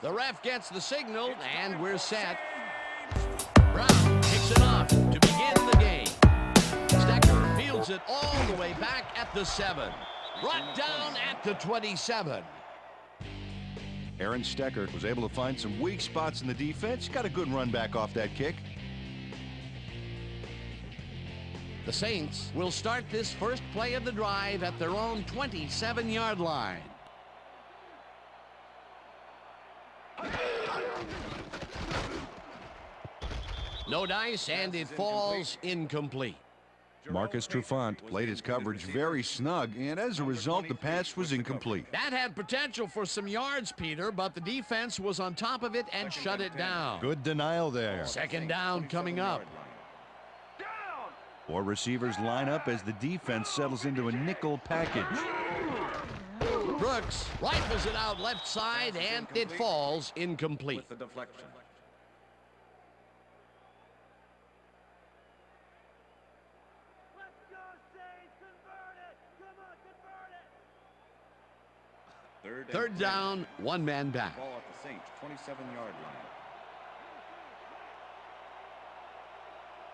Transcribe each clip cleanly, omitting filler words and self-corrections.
The ref gets the signal, and we're set. Brown kicks it off to begin the game. Stecker fields it all the way back at the 7. Brought down at the 27. Aaron Stecker was able to find some weak spots in the defense. Got a good run back off that kick. The Saints will start this first play of the drive at their own 27-yard line. No dice, and it falls incomplete. Marcus Trufant played his coverage very snug, and as a result, the pass was incomplete. That had potential for some yards, Peter, but the defense was on top of it and shut it down. Good denial there. Second down coming up. 4 receivers line up as the defense settles into a nickel package. Brooks rifles it out left side, and it falls incomplete. Third down, one man back. Ball at the Saints 27-yard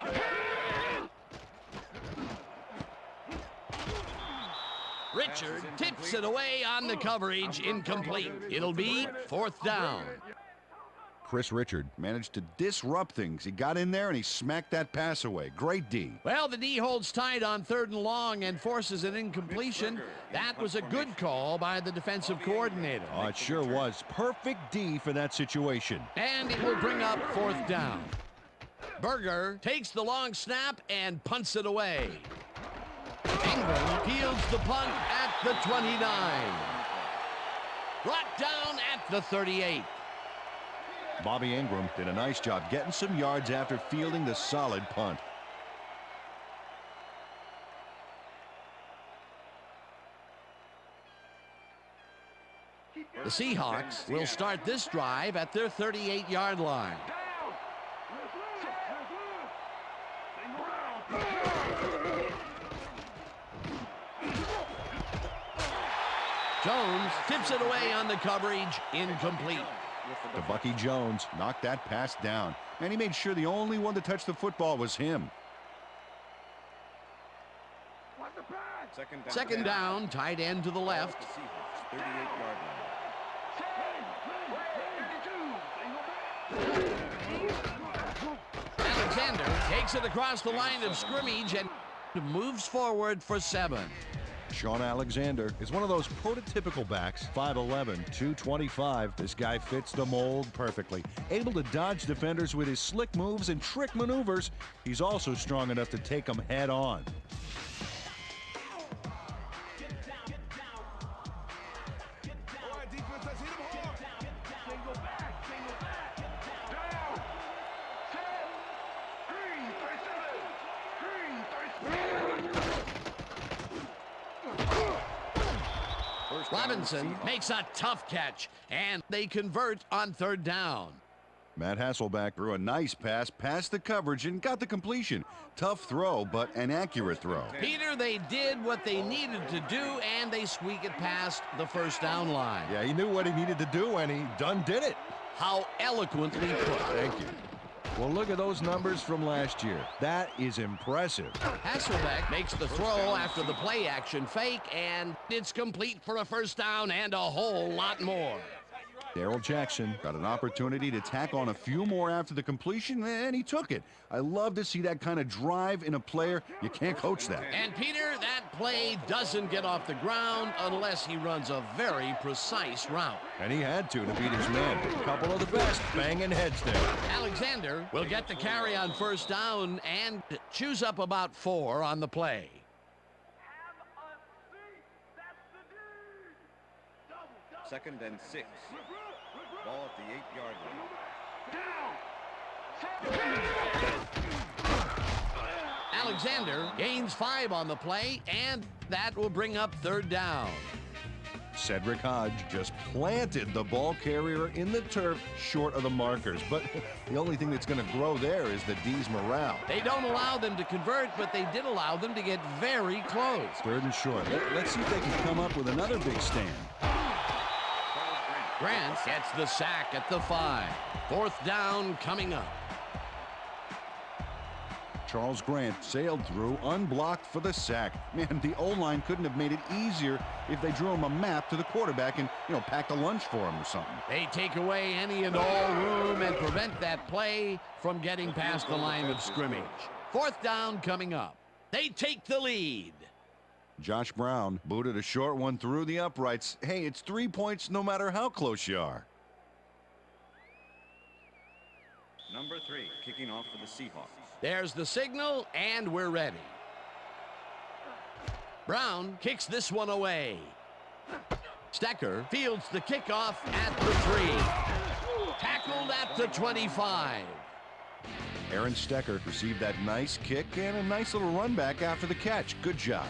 line. Richard tips it away on the coverage, incomplete. It'll be fourth down. Chris Richard managed to disrupt things. He got in there and he smacked that pass away. Great D. Well, the D holds tight on 3rd and long and forces an incompletion. That was a good call by the defensive coordinator. Oh, it sure was. Perfect D for that situation. And it will bring up 4th down. Berger takes the long snap and punts it away. Ingram fields the punt at the 29. Brought down at the 38. Bobby Ingram did a nice job getting some yards after fielding the solid punt. The Seahawks will start this drive at their 38-yard line. Jones tips it away on the coverage, incomplete. To Bucky Jones, knocked that pass down, and he made sure the only one to touch the football was him. Second down, tight end to the left. 38-yard line. Alexander takes it across the line of scrimmage and moves forward for 7. Sean Alexander is one of those prototypical backs, 5'11", 225. This guy fits the mold perfectly. Able to dodge defenders with his slick moves and trick maneuvers. He's also strong enough to take them head on. Robinson makes a tough catch, and they convert on 3rd down. Matt Hasselbeck threw a nice pass past the coverage and got the completion. Tough throw, but an accurate throw. Peter, they did what they needed to do, and they squeak it past the 1st down line. Yeah, he knew what he needed to do, and he done did it. How eloquently put. Thank you. Well, look at those numbers from last year. That is impressive. Hasselbeck makes the throw after the play-action fake, and it's complete for a 1st down and a whole lot more. Darrell Jackson got an opportunity to tack on a few more after the completion, and he took it. I love to see that kind of drive in a player. You can't coach that. And, Peter, that play doesn't get off the ground unless he runs a very precise route. And he had to beat his man. A couple of the best banging heads there. Alexander will get the carry on 1st down and chews up about 4 on the play. Second and 6. Ball at the 8-yard line. Alexander gains 5 on the play, and that will bring up 3rd down. Cedric Hodge just planted the ball carrier in the turf short of the markers. But the only thing that's going to grow there is the D's morale. They don't allow them to convert, but they did allow them to get very close. 3rd and short. Let's see if they can come up with another big stand. Grant gets the sack at the 5. Fourth down coming up. Charles Grant sailed through, unblocked for the sack. Man, the O-line couldn't have made it easier if they drew him a map to the quarterback and, packed a lunch for him or something. They take away any and all room and prevent that play from getting past the line of scrimmage. Fourth down coming up. They take the lead. Josh Brown booted a short one through the uprights. Hey, it's 3 points no matter how close you are. Number 3, kicking off for the Seahawks. There's the signal, and we're ready. Brown kicks this one away. Stecker fields the kickoff at the 3. Tackled at the 25. Aaron Stecker received that nice kick and a nice little run back after the catch. Good job.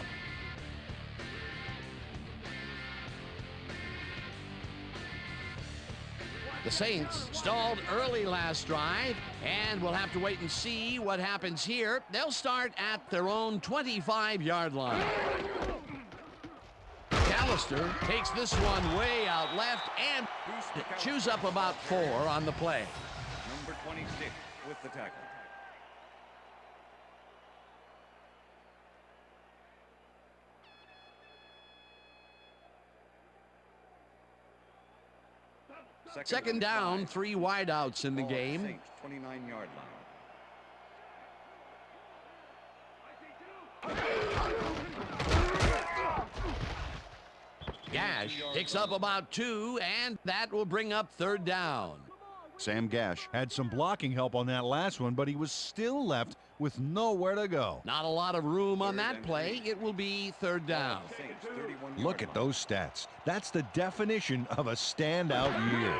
The Saints stalled early last drive, and we'll have to wait and see what happens here. They'll start at their own 25-yard line. Callister takes this one way out left and chews up about 4 on the play. Number 26 with the tackle. Second down, 3 wideouts in the game. 29-yard line. Gash picks up about 2, and that will bring up third down. Sam Gash had some blocking help on that last one, but he was still left with nowhere to go. Not a lot of room on that play. It will be third down. Look at those stats. That's the definition of a standout year.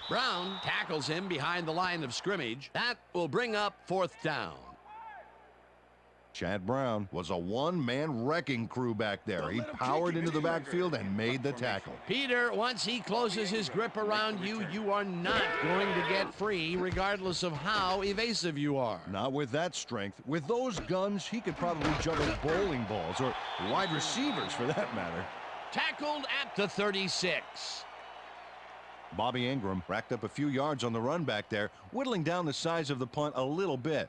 Brown tackles him behind the line of scrimmage. That will bring up fourth down. Chad Brown was a one-man wrecking crew back there. He powered into the backfield and made the tackle. Peter, once he closes his grip around you, you are not going to get free regardless of how evasive you are. Not with that strength. With those guns, he could probably juggle bowling balls or wide receivers for that matter. Tackled at the 36. Bobby Ingram racked up a few yards on the run back there, whittling down the size of the punt a little bit.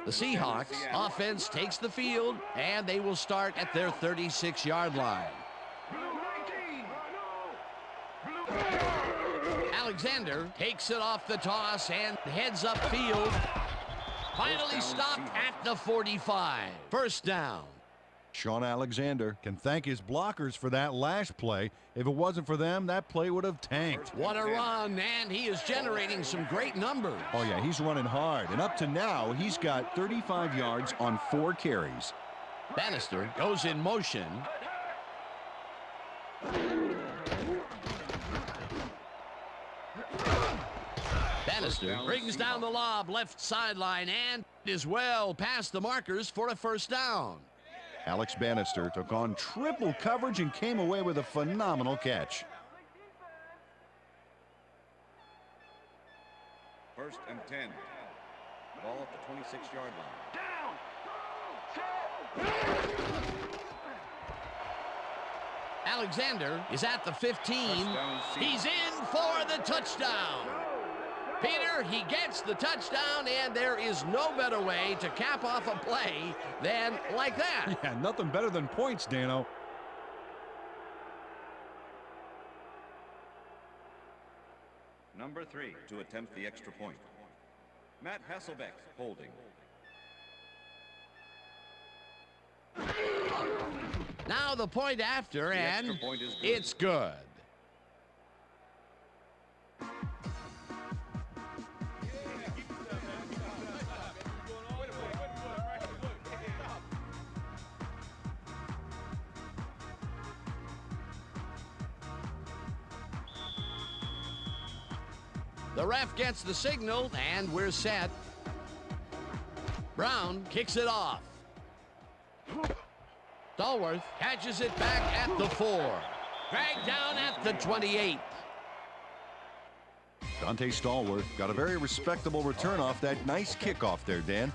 The Seahawks offense takes the field, and they will start at their 36-yard line. Alexander takes it off the toss and heads upfield. Finally stopped at the 45. First down. Sean Alexander can thank his blockers for that last play. If it wasn't for them, that play would have tanked. What a run, and he is generating some great numbers. Oh, yeah, he's running hard. And up to now, he's got 35 yards on 4 carries. Bannister goes in motion. Bannister brings down the lob left sideline and is well past the markers for a first down. Alex Bannister took on triple coverage and came away with a phenomenal catch. First and 10. Ball at the 26-yard line. Alexander is at the 15. He's in for the touchdown. Peter, he gets the touchdown, and there is no better way to cap off a play than like that. Yeah, nothing better than points, Dano. Number 3 to attempt the extra point. Matt Hasselbeck holding. Now the point after, and extra point is good. It's good. The ref gets the signal, and we're set. Brown kicks it off. Stallworth catches it back at the 4. Dragged down at the 28. Dante Stallworth got a very respectable return off that nice kickoff there, Dan.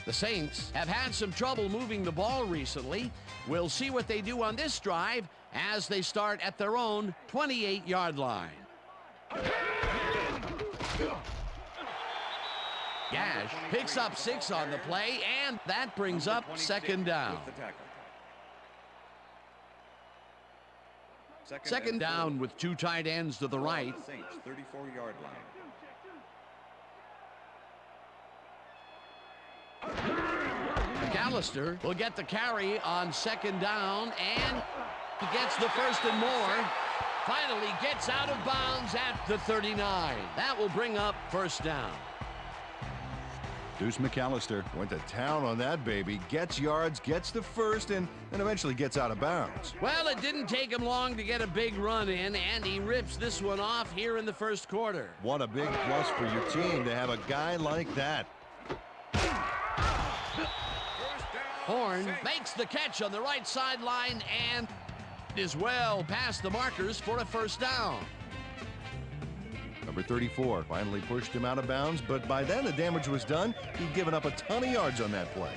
The Saints have had some trouble moving the ball recently. We'll see what they do on this drive as they start at their own 28-yard line. Gash picks up 6 on the play, and that brings up second down. Second down with 2 tight ends to the right. Saints 34-yard line. McAllister will get the carry on second down, and he gets the first and more. Finally gets out of bounds at the 39. That will bring up first down. Deuce McAllister went to town on that baby, gets yards, gets the first, and eventually gets out of bounds. Well, it didn't take him long to get a big run in, and he rips this one off here in the first quarter. What a big plus for your team to have a guy like that. Horn makes the catch on the right sideline and is well past the markers for a first down. Number 34 finally pushed him out of bounds, but by then the damage was done. He'd given up a ton of yards on that play.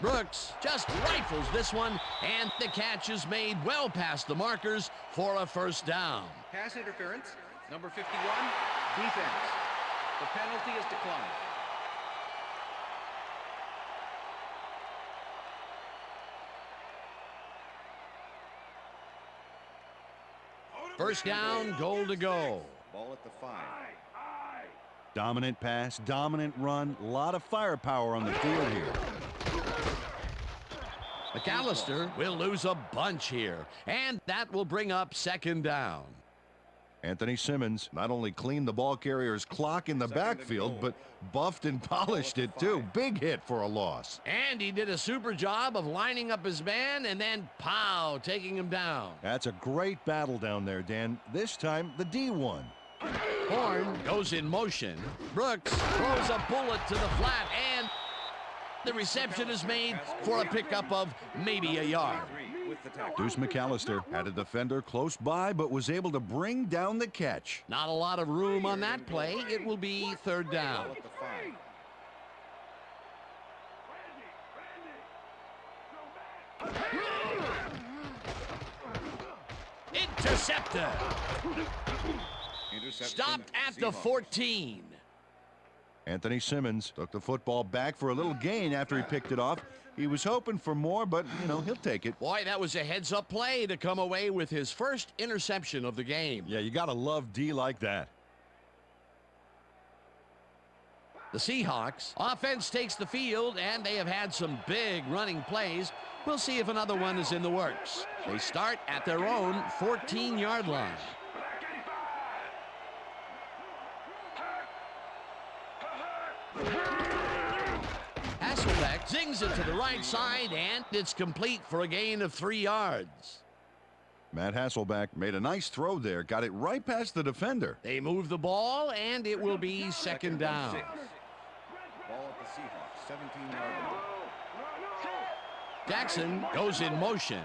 Brooks just rifles this one, and the catch is made well past the markers for a first down. Pass interference, number 51, defense. The penalty is declined. First down, goal to go. Ball at the 5. Dominant pass, dominant run, a lot of firepower on the field here. McAllister will lose a bunch here, and that will bring up second down. Anthony Simmons not only cleaned the ball carrier's clock in the backfield, but buffed and polished it too. Big hit for a loss. And he did a super job of lining up his man and then, pow, taking him down. That's a great battle down there, Dan. This time, the D won. Horn goes in motion. Brooks throws a bullet to the flat, and the reception is made for a pickup of maybe a yard. Deuce McAllister had a defender close by, but was able to bring down the catch. Not a lot of room on that play. It will be third down. Intercepted. Stopped at the 14. Anthony Simmons took the football back for a little gain after he picked it off. He was hoping for more, but, he'll take it. Boy, that was a heads-up play to come away with his first interception of the game. Yeah, you got to love D like that. The Seahawks offense takes the field, and they have had some big running plays. We'll see if another one is in the works. They start at their own 14-yard line. Hasselbeck zings it to the right side, and it's complete for a gain of 3 yards. Matt Hasselbeck made a nice throw there, got it right past the defender. They move the ball, and it will be second down. Ball at the Seahawks, 17-yard line. Jackson goes in motion.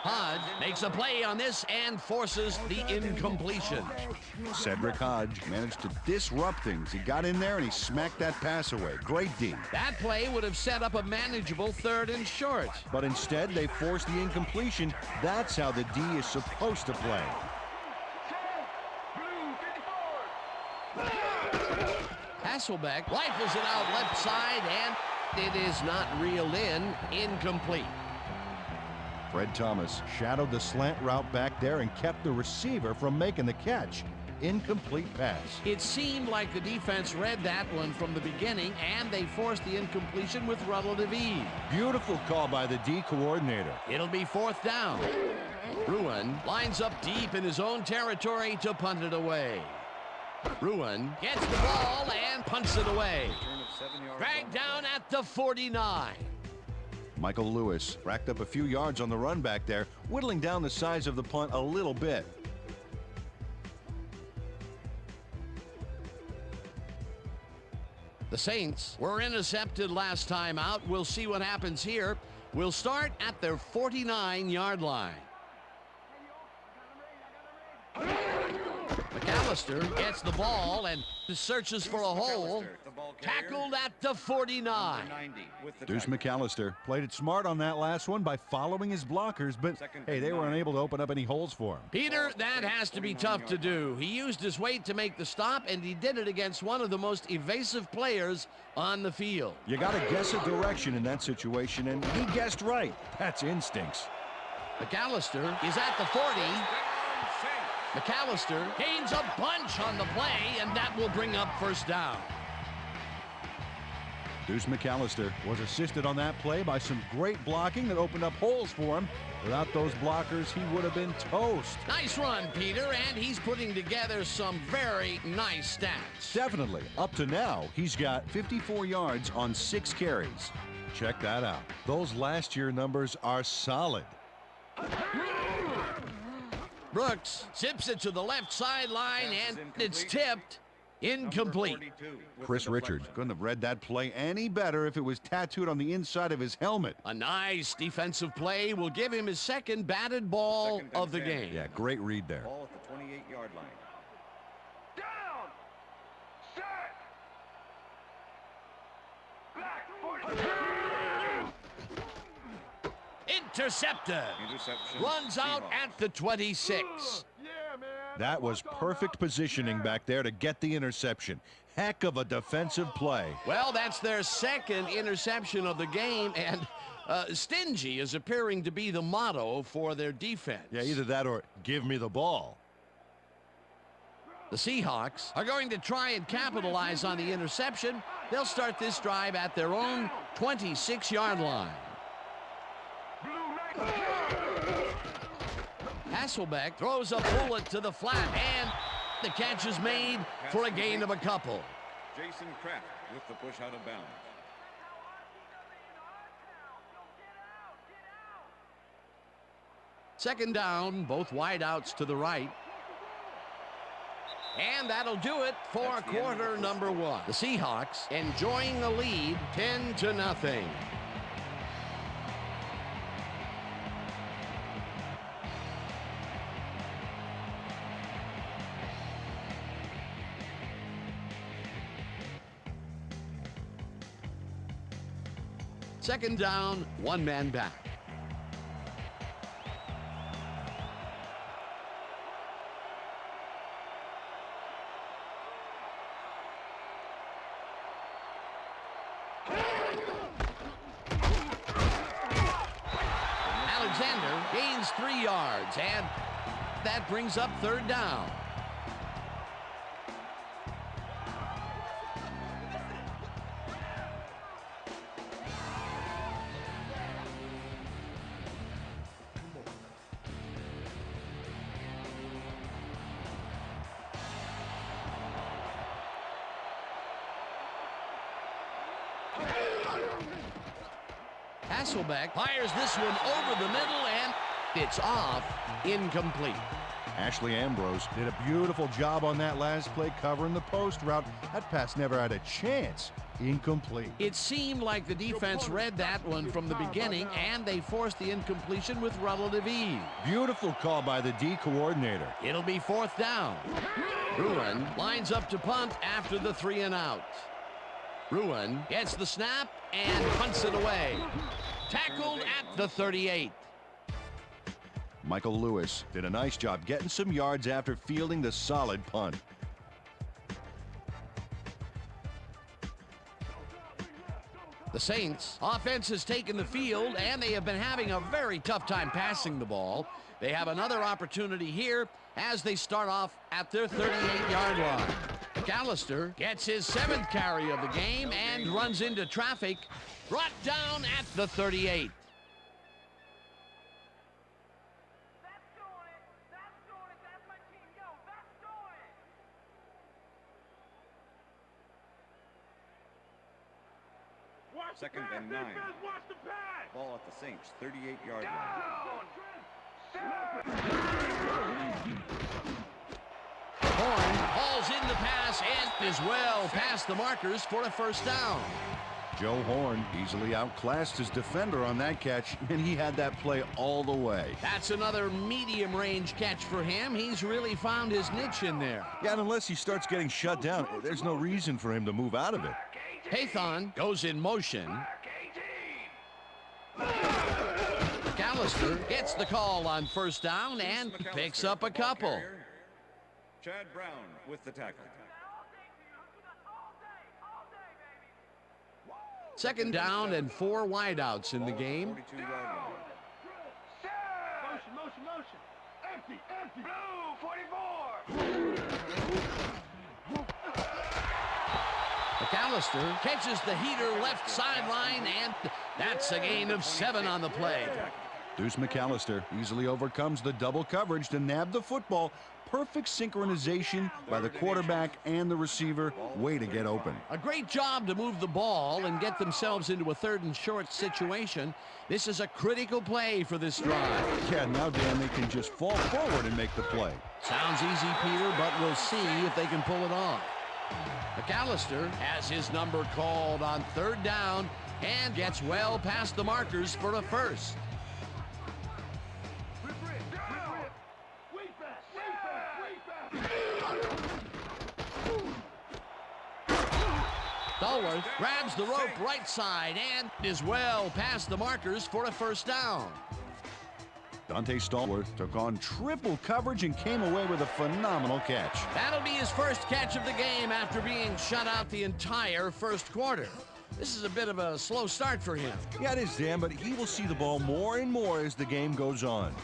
Hodge makes a play on this and forces the incompletion. Cedric Hodge managed to disrupt things. He got in there and he smacked that pass away. Great D. That play would have set up a manageable 3rd and short. But instead, they forced the incompletion. That's how the D is supposed to play. Hasselbeck rifles it out left side, and it is not reeled in. Incomplete. Fred Thomas shadowed the slant route back there and kept the receiver from making the catch. Incomplete pass. It seemed like the defense read that one from the beginning, and they forced the incompletion with relative ease. Beautiful call by the D coordinator. It'll be 4th down. Bruin lines up deep in his own territory to punt it away. Bruin gets the ball and punts it away. 7 yards. Dragged down at the 49. Michael Lewis racked up a few yards on the run back there, whittling down the size of the punt a little bit. The Saints were intercepted last time out. We'll see what happens here. We'll start at their 49-yard line. McAllister gets the ball and searches for a hole. Tackled at the 49. Deuce McAllister played it smart on that last one by following his blockers, but hey, they were unable to open up any holes for him. Peter, that has to be tough to do. He used his weight to make the stop, and he did it against one of the most evasive players on the field. You got to guess a direction in that situation, and he guessed right. That's instincts. McAllister is at the 40. McAllister gains a bunch on the play, and that will bring up first down. Deuce McAllister was assisted on that play by some great blocking that opened up holes for him. Without those blockers, he would have been toast. Nice run, Peter, and he's putting together some very nice stats. Definitely. Up to now, he's got 54 yards on 6 carries. Check that out. Those last year numbers are solid. Brooks zips it to the left sideline, and it's tipped. Incomplete. Chris Richards couldn't have read that play any better if it was tattooed on the inside of his helmet. A nice defensive play will give him his second batted ball of the game. Yeah, great read there. Ball at the 28-yard line. Down! Set! Back! 42! Intercepted. Interception. Runs out Seahawks. at the 26. Yeah, man. That was perfect positioning back there to get the interception. Heck of a defensive play. Well, that's their second interception of the game, and stingy is appearing to be the motto for their defense. Yeah, either that or give me the ball. The Seahawks are going to try and capitalize on the interception. They'll start this drive at their own 26-yard line. Hasselbeck throws a bullet to the flat, and the catch is made for a gain of a couple. Jason Kraft with the push out of bounds. Second down, both wideouts to the right. And that'll do it for quarter number one. The Seahawks enjoying the lead 10-0. Second down, one man back. Alexander gains 3 yards, and that brings up third down. Hasselbeck fires this one over the middle, and it's off, incomplete. Ashley Ambrose did a beautiful job on that last play covering the post route. That pass never had a chance. Incomplete. It seemed like the defense read that one from the beginning, and they forced the incompletion with relative ease. Beautiful call by the D coordinator. It'll be fourth down. Ruin lines up to punt after the 3 and out. Ruin gets the snap and punts it away. Tackled at the 38. Michael Lewis did a nice job getting some yards after fielding the solid punt. The Saints offense has taken the field, and they have been having a very tough time passing the ball. They have another opportunity here as they start off at their 38-yard line. McAllister gets his 7th carry of the game and runs into traffic, brought down at the 38. Second and 9. Watch the pass. Ball at the Saints' 38-yard line. Horn hauls in the pass and is well past the markers for a first down. Joe Horn easily outclassed his defender on that catch, and he had that play all the way. That's another medium-range catch for him. He's really found his niche in there. Yeah, and unless he starts getting shut down, there's no reason for him to move out of it. Hathon goes in motion. McAllister gets the call on first down and picks up a couple. Chad Brown with the tackle. Second down and 4 wideouts in the game. 42-yard line. Motion. Empty. Blue, 44. McAllister catches the heater left sideline, and that's a gain of 7 on the play. Deuce McAllister easily overcomes the double coverage to nab the football. Perfect synchronization by the quarterback and the receiver. Way to get open. A great job to move the ball and get themselves into a 3rd and short situation. This is a critical play for this drive. Yeah, now, Dan, they can just fall forward and make the play. Sounds easy, Peter, but we'll see if they can pull it off. McAllister has his number called on 3rd down and gets well past the markers for a first. Stallworth grabs the rope right side and is well past the markers for a first down. Dante Stallworth took on triple coverage and came away with a phenomenal catch. That'll be his first catch of the game after being shut out the entire first quarter. This is a bit of a slow start for him. Yeah, it is, Dan, but he will see the ball more and more as the game goes on.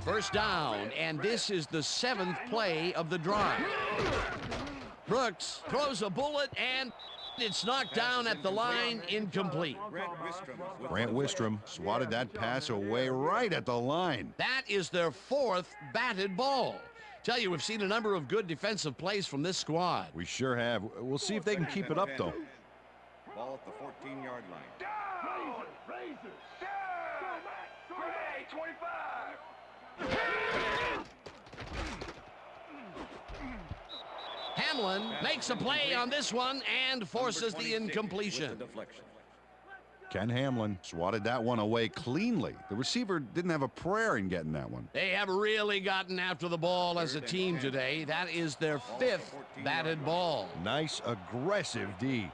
First down, and this is the 7th play of the drive. Brooks throws a bullet, and it's knocked down at the line, incomplete. Grant Wistrom swatted that pass away right at the line. That is their 4th batted ball. Tell you, we've seen a number of good defensive plays from this squad. We sure have. We'll see if they can keep it up, though. Ball at the 14-yard line. Down. Razors. Down. Gray, 25. Hamlin makes a play on this one and forces the incompletion. Ken Hamlin swatted that one away cleanly. The receiver didn't have a prayer in getting that one. They have really gotten after the ball as a team today. That is their 5th batted ball. Nice, aggressive D.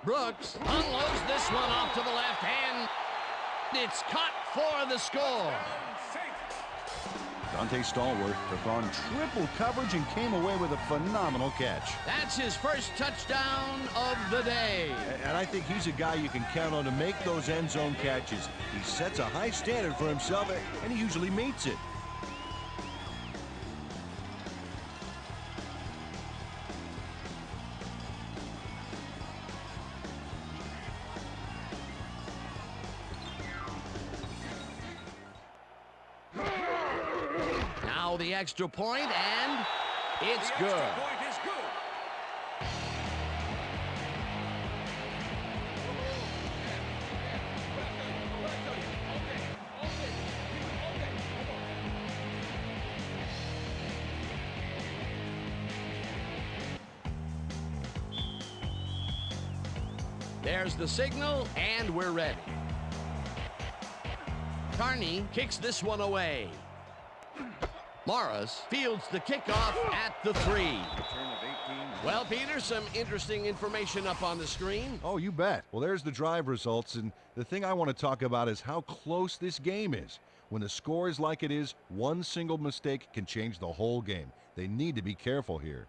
Brooks unloads this one off to the left hand. It's caught for the score. Dante Stallworth took on triple coverage and came away with a phenomenal catch. That's his first touchdown of the day. And I think he's a guy you can count on to make those end zone catches. He sets a high standard for himself, and he usually meets it. Now the extra point, and it's good. There's the signal, and we're ready. Carney kicks this one away. Morris fields the kickoff at the 3. Well, Peter, some interesting information up on the screen. Oh, you bet. Well, there's the drive results, and the thing I want to talk about is how close this game is. When the score is like it is, one single mistake can change the whole game. They need to be careful here.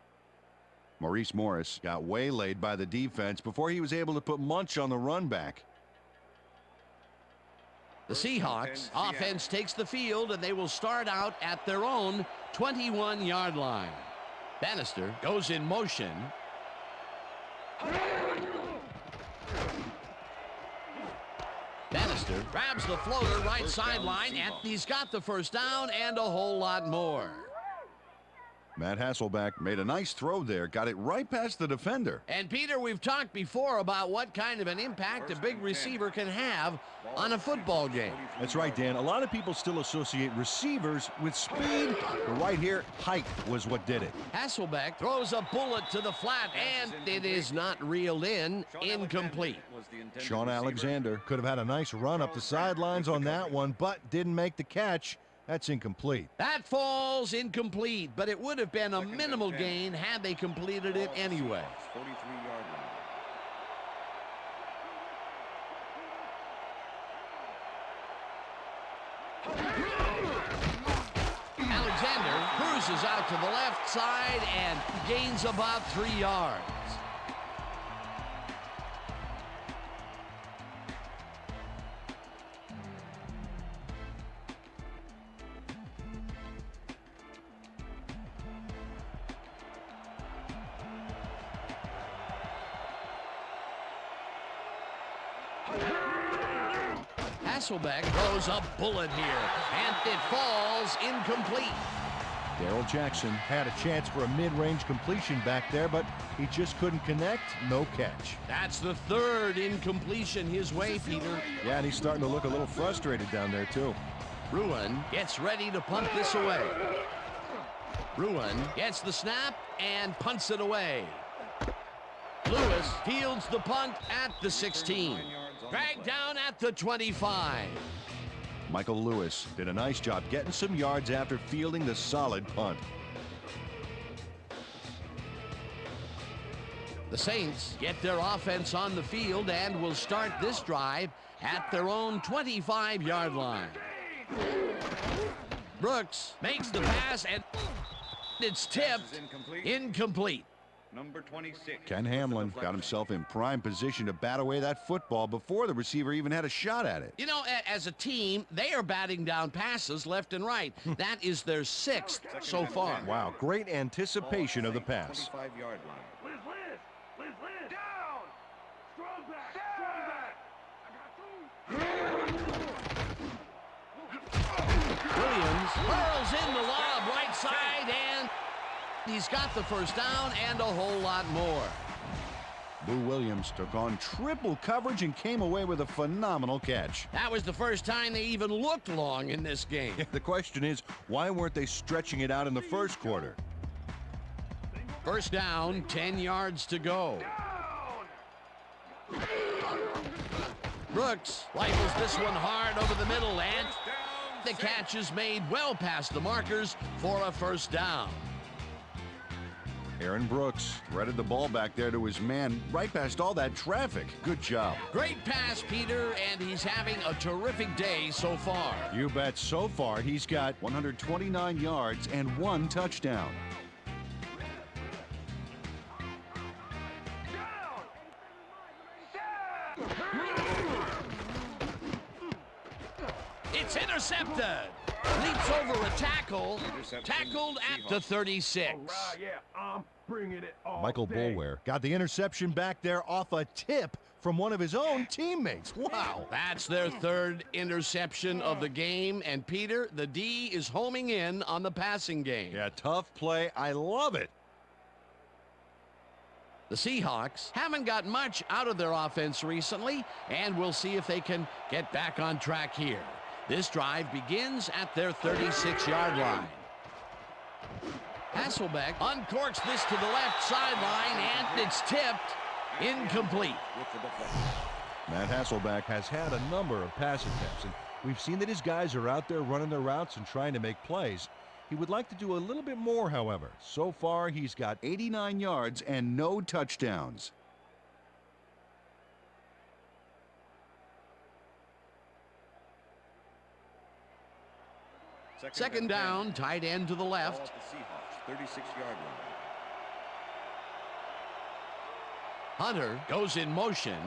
Maurice Morris got waylaid by the defense before he was able to put Munch on the run back. The Seahawks offense takes the field, and they will start out at their own 21-yard line. Bannister goes in motion. Bannister grabs the floater right sideline, and he's got the first down and a whole lot more. Matt Hasselbeck made a nice throw there, got it right past the defender. And Peter, we've talked before about what kind of an impact a big receiver can have on a football game. That's right, Dan. A lot of people still associate receivers with speed, but right here, height was what did it. Hasselbeck throws a bullet to the flat, and it is not reeled in. Incomplete. Sean Alexander could have had a nice run up the sidelines on that one, but didn't make the catch. That's incomplete. That falls incomplete, but it would have been a minimal gain had they completed it anyway. 43-yard line. Alexander cruises out to the left side and gains about 3 yards. Hasselbeck throws a bullet here, and it falls incomplete. Darrell Jackson had a chance for a mid-range completion back there, but he just couldn't connect. No catch. That's the third incompletion his way, Peter. Yeah, and he's starting to look a little frustrated down there, too. Ruin gets ready to punt this away. Ruin gets the snap and punts it away. Lewis fields the punt at the 16. Dragged down at the 25. Michael Lewis did a nice job getting some yards after fielding the solid punt. The Saints get their offense on the field and will start this drive at their own 25-yard line. Brooks makes the pass, and it's tipped incomplete. Number 26. Ken Hamlin got himself in prime position to bat away that football before the receiver even had a shot at it. You know, as a team, they are batting down passes left and right. That is their 6th so far. Wow, great anticipation of the pass. 25-yard line. Liz, down! Strong back! I got 2. Williams hurls in the lob right side, and he's got the first down and a whole lot more. Boo Williams took on triple coverage and came away with a phenomenal catch. That was the first time they even looked long in this game. The question is, why weren't they stretching it out in the first quarter? First down, 10 yards to go. Brooks rifles this one hard over the middle, and the catch is made well past the markers for a first down. Aaron Brooks threaded the ball back there to his man right past all that traffic. Good job. Great pass, Peter, and he's having a terrific day so far. You bet. So far, he's got 129 yards and 1 touchdown. It's intercepted. Leaps over a tackle. Tackled at the 36. Yeah, I'm bringing it all Michael day. Boulware got the interception back there off a tip from one of his own teammates. Wow. That's their 3rd interception of the game. And Peter, the D is homing in on the passing game. Yeah, tough play. I love it. The Seahawks haven't got much out of their offense recently, and we'll see if they can get back on track here. This drive begins at their 36-yard line. Hasselbeck uncorks this to the left sideline, and it's tipped incomplete. Matt Hasselbeck has had a number of pass attempts, and we've seen that his guys are out there running their routes and trying to make plays. He would like to do a little bit more, however. So far, he's got 89 yards and no touchdowns. Second down, tight end to the left. The Seahawks, 36-yard line. Hunter goes in motion.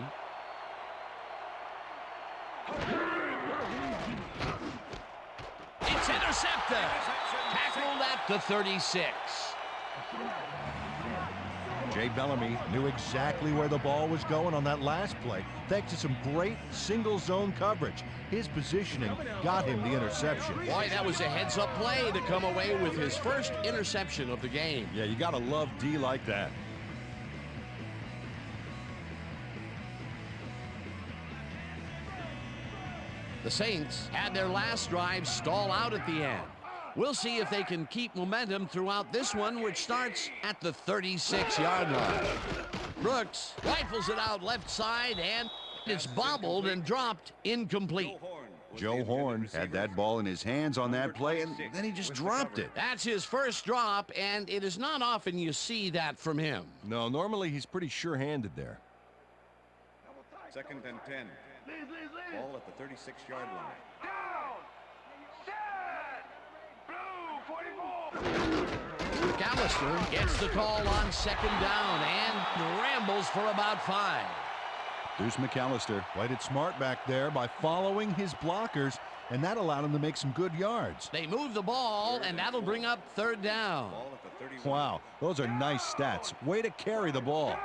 It's intercepted. Tackled at the 36. Jay Bellamy knew exactly where the ball was going on that last play, thanks to some great single zone coverage. His positioning got him the interception. Boy, that was a heads-up play to come away with his first interception of the game. Yeah, you gotta love D like that. The Saints had their last drive stall out at the end. We'll see if they can keep momentum throughout this one, which starts at the 36-yard line. Brooks rifles it out left side, and it's bobbled and dropped incomplete. Joe Horn had that ball in his hands on that play, and then he just dropped it. That's his first drop, and it is not often you see that from him. No, normally he's pretty sure-handed there. 2nd and 10. Ball at the 36-yard line. Down! Set! Blue 44! McAllister gets the call on 2nd down and rambles for about 5. Deuce McAllister played it smart back there by following his blockers, and that allowed him to make some good yards. They move the ball, and that'll bring up 3rd down. Ball at the 31. Wow, those are nice stats. Way to carry the ball.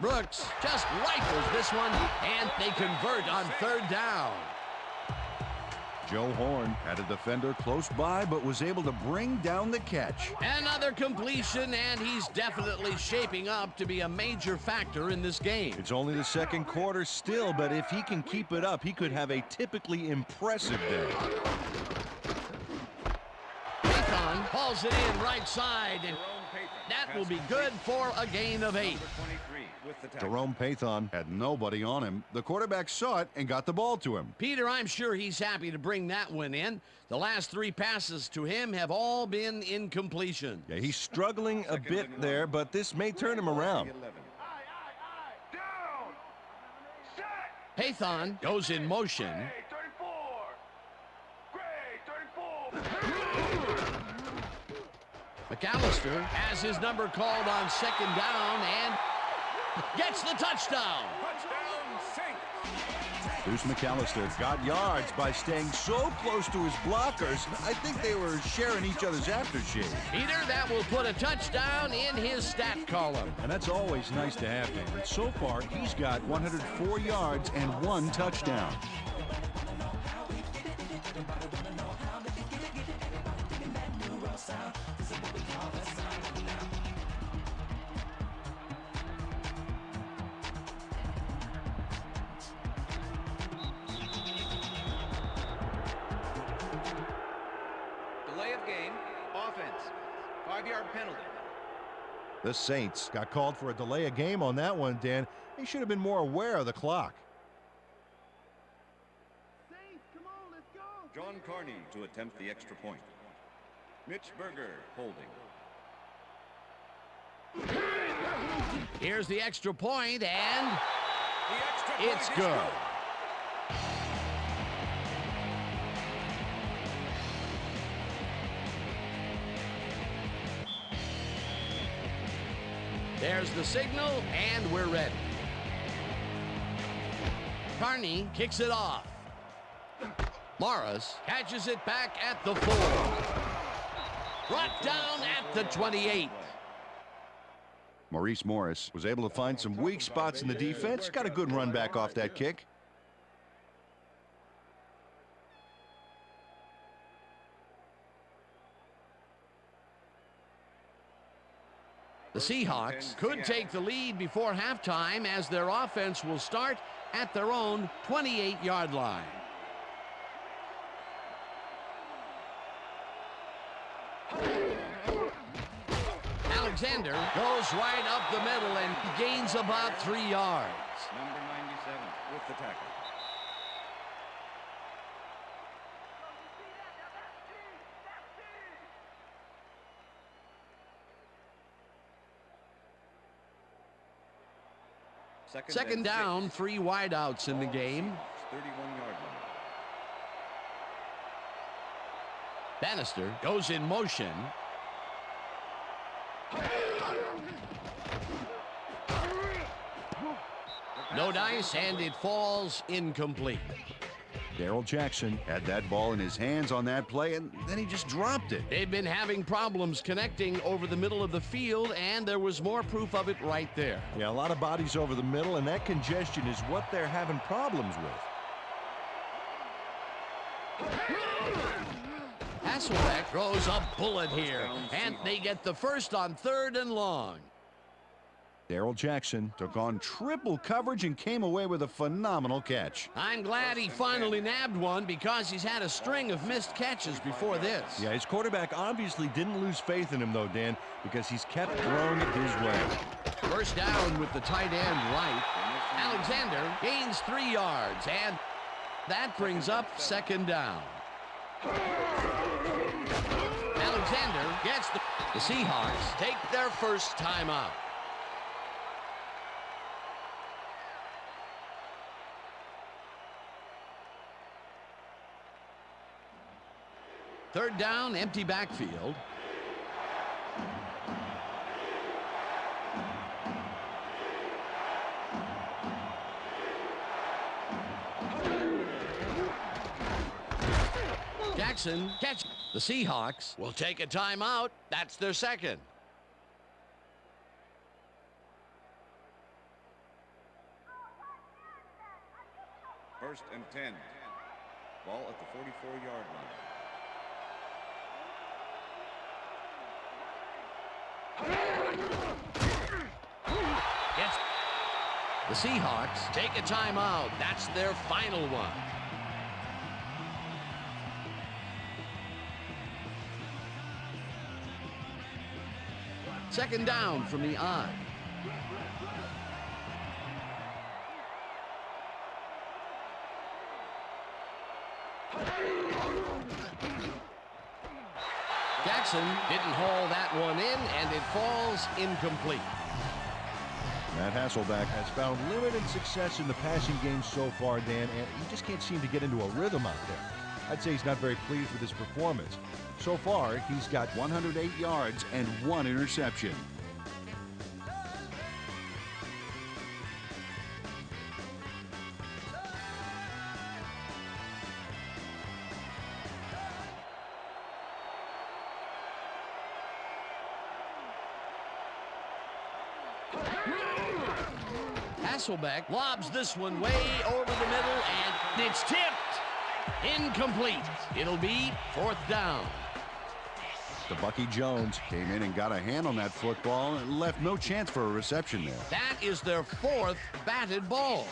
Brooks just rifles this one, and they convert on 3rd down. Joe Horn had a defender close by, but was able to bring down the catch. Another completion, and he's definitely shaping up to be a major factor in this game. It's only the second quarter still, but if he can keep it up, he could have a typically impressive day. Payton hauls it in right side, and that will be good for a gain of 8. Jerome Payton had nobody on him. The quarterback saw it and got the ball to him. Peter, I'm sure he's happy to bring that one in. The last 3 passes to him have all been incompletion. Yeah, he's struggling a bit there, but this may turn him around. Down! Set! Payton goes in motion. Gray 34! Gray 34! McAllister has his number called on 2nd down and gets the touchdown. Deuce McAllister got yards by staying so close to his blockers. I think they were sharing each other's aftershave. Peter, that will put a touchdown in his stat column. And that's always nice to have him. And so far, he's got 104 yards and 1 touchdown. Delay of game, offense, 5-yard penalty. The Saints got called for a delay of game on that one, Dan. They should have been more aware of the clock. Saints, come on, let's go! John Carney to attempt the extra point. Mitch Berger holding. Here's the extra point, and The extra point it's is good. There's the signal, and we're ready. Carney kicks it off. Morris catches it back at the 4. Brought down at the 28. Maurice Morris was able to find some weak spots in the defense. Got a good run back off that kick. The Seahawks could take the lead before halftime as their offense will start at their own 28-yard line. Alexander goes right up the middle and gains about 3 yards. Number 97 with the tackle. Second and down, 6. 3 wideouts in the game. 31-yard line. Bannister goes in motion. No dice, and it falls incomplete. Darrell Jackson had that ball in his hands on that play, and then he just dropped it. They've been having problems connecting over the middle of the field, and there was more proof of it right there. Yeah, a lot of bodies over the middle, and that congestion is what they're having problems with. Hasselbeck throws a bullet here, and they get the first on 3rd and long. Darrell Jackson took on triple coverage and came away with a phenomenal catch. I'm glad he finally nabbed one because he's had a string of missed catches before this. Yeah, his quarterback obviously didn't lose faith in him, though, Dan, because he's kept throwing it his way. First down with the tight end right. Alexander gains 3 yards, and that brings up 2nd down. Alexander gets the Seahawks take their first timeout. Third down, empty backfield. Jackson catch. The Seahawks will take a timeout. That's their second. First and 10. Ball at the 44-yard line. Yes. The Seahawks take a timeout. That's their final one. Second down from the I. Jackson didn't haul that one in, and it falls incomplete. Matt Hasselbeck has found limited success in the passing game so far, Dan, and he just can't seem to get into a rhythm out there. I'd say he's not very pleased with his performance. So far, he's got 108 yards and 1 interception. Hasselbeck lobs this one way over the middle, and it's tipped. Incomplete. It'll be 4th down. The Bucky Jones came in and got a hand on that football and left no chance for a reception there. That is their 4th batted ball.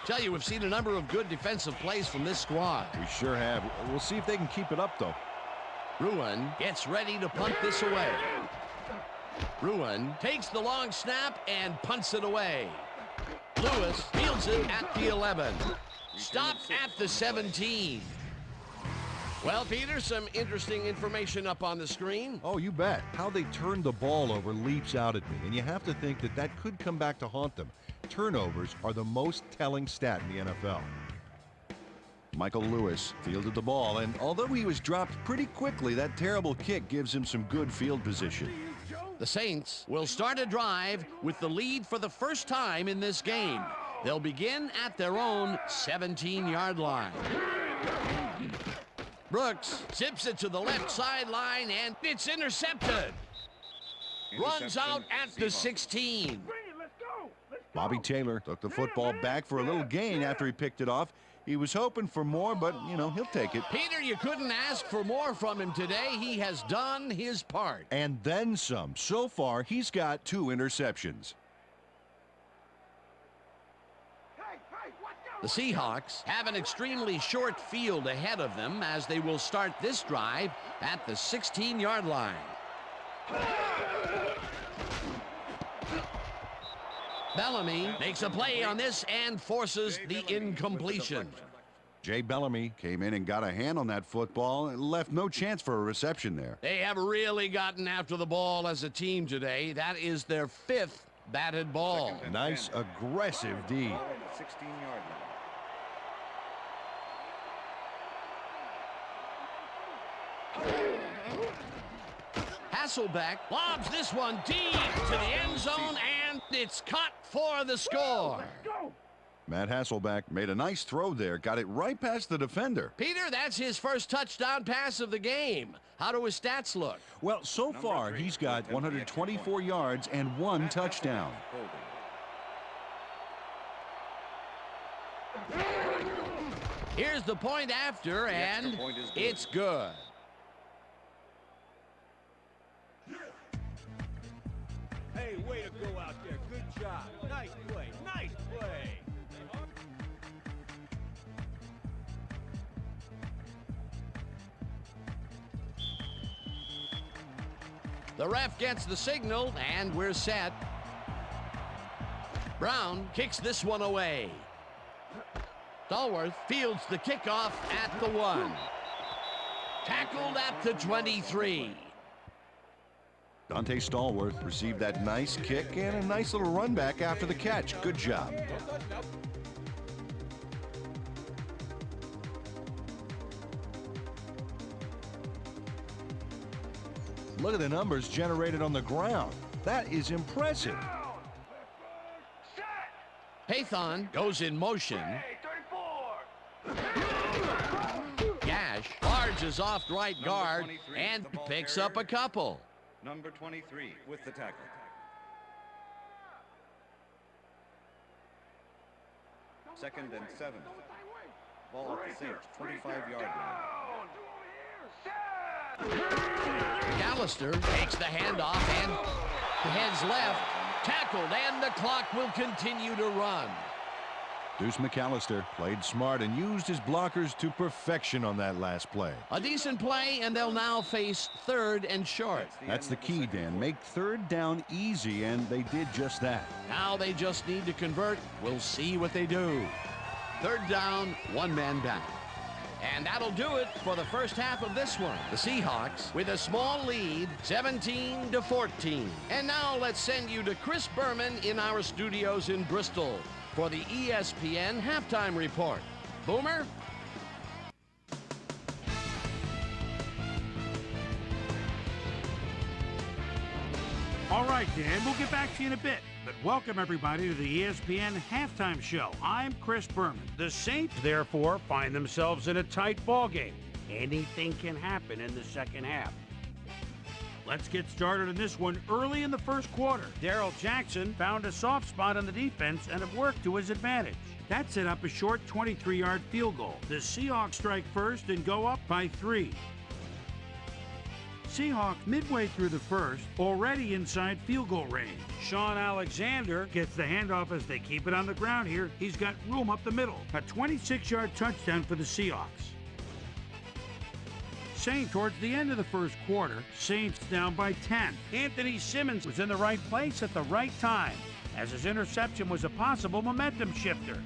Tell you, we've seen a number of good defensive plays from this squad. We sure have. We'll see if they can keep it up, though. Ruin gets ready to punt this away. Ruin takes the long snap and punts it away. Lewis fields it at the 11. Stopped at the 17. Well, Peter, some interesting information up on the screen. Oh, you bet. How they turned the ball over leaps out at me, and you have to think that that could come back to haunt them. Turnovers are the most telling stat in the NFL. Michael Lewis fielded the ball, and although he was dropped pretty quickly, that terrible kick gives him some good field position. The Saints will start a drive with the lead for the first time in this game. They'll begin at their own 17-yard line. Brooks zips it to the left sideline, and it's intercepted. Runs out at the 16. Bobby Taylor took the football back for a little gain after he picked it off. He was hoping for more, but, you know, he'll take it. Peter, you couldn't ask for more from him today. He has done his part. And then some. So far, he's got 2 interceptions. The Seahawks have an extremely short field ahead of them as they will start this drive at the 16-yard line. Bellamy makes a play on this and forces the incompletion. Jay Bellamy came in and got a hand on that football and left no chance for a reception there. They have really gotten after the ball as a team today. That is their 5th batted ball. Nice aggressive D. 16-yard line. Hasselbeck lobs this one deep to the end zone, and it's caught for the score. Matt Hasselbeck made a nice throw there, got it right past the defender. Peter, that's his first touchdown pass of the game. How do his stats look? Well, so far, he's got 124 yards and 1 touchdown. Here's the point after, and it's good. Hey, way to go out there. Good job. Nice play. Nice play. The ref gets the signal, and we're set. Brown kicks this one away. Stallworth fields the kickoff at the 1. Tackled at the 23. Dante Stallworth received that nice kick and a nice little run back after the catch. Good job. Look at the numbers generated on the ground. That is impressive. Pathon goes in motion. Hey, 34. Gash barges off right guard and picks up a couple. Number 23 with the tackle. Second and 7. Ball at the Saints' 25-yard line. McAllister takes the handoff and heads left. Tackled, and the clock will continue to run. Deuce McAllister played smart and used his blockers to perfection on that last play. A decent play, and they'll now face 3rd and short. That's the key, Dan. Make 3rd down easy, and they did just that. Now they just need to convert. We'll see what they do. 3rd down, 1 man back. And that'll do it for the first half of this one. The Seahawks with a small lead, 17-14. And now let's send you to Chris Berman in our studios in Bristol for the ESPN halftime report. Boomer? All right, Dan, we'll get back to you in a bit. But welcome, everybody, to the ESPN Halftime Show. I'm Chris Berman. The Saints, therefore, find themselves in a tight ball game. Anything can happen in the second half. Let's get started on this one early in the first quarter. Darrell Jackson found a soft spot on the defense and have worked to his advantage. That set up a short 23-yard field goal. The Seahawks strike first and go up by 3. Seahawks midway through the first, already inside field goal range. Sean Alexander gets the handoff as they keep it on the ground here. He's got room up the middle. A 26-yard touchdown for the Seahawks. Saints towards the end of the first quarter, Saints down by 10. Anthony Simmons was in the right place at the right time, as his interception was a possible momentum shifter.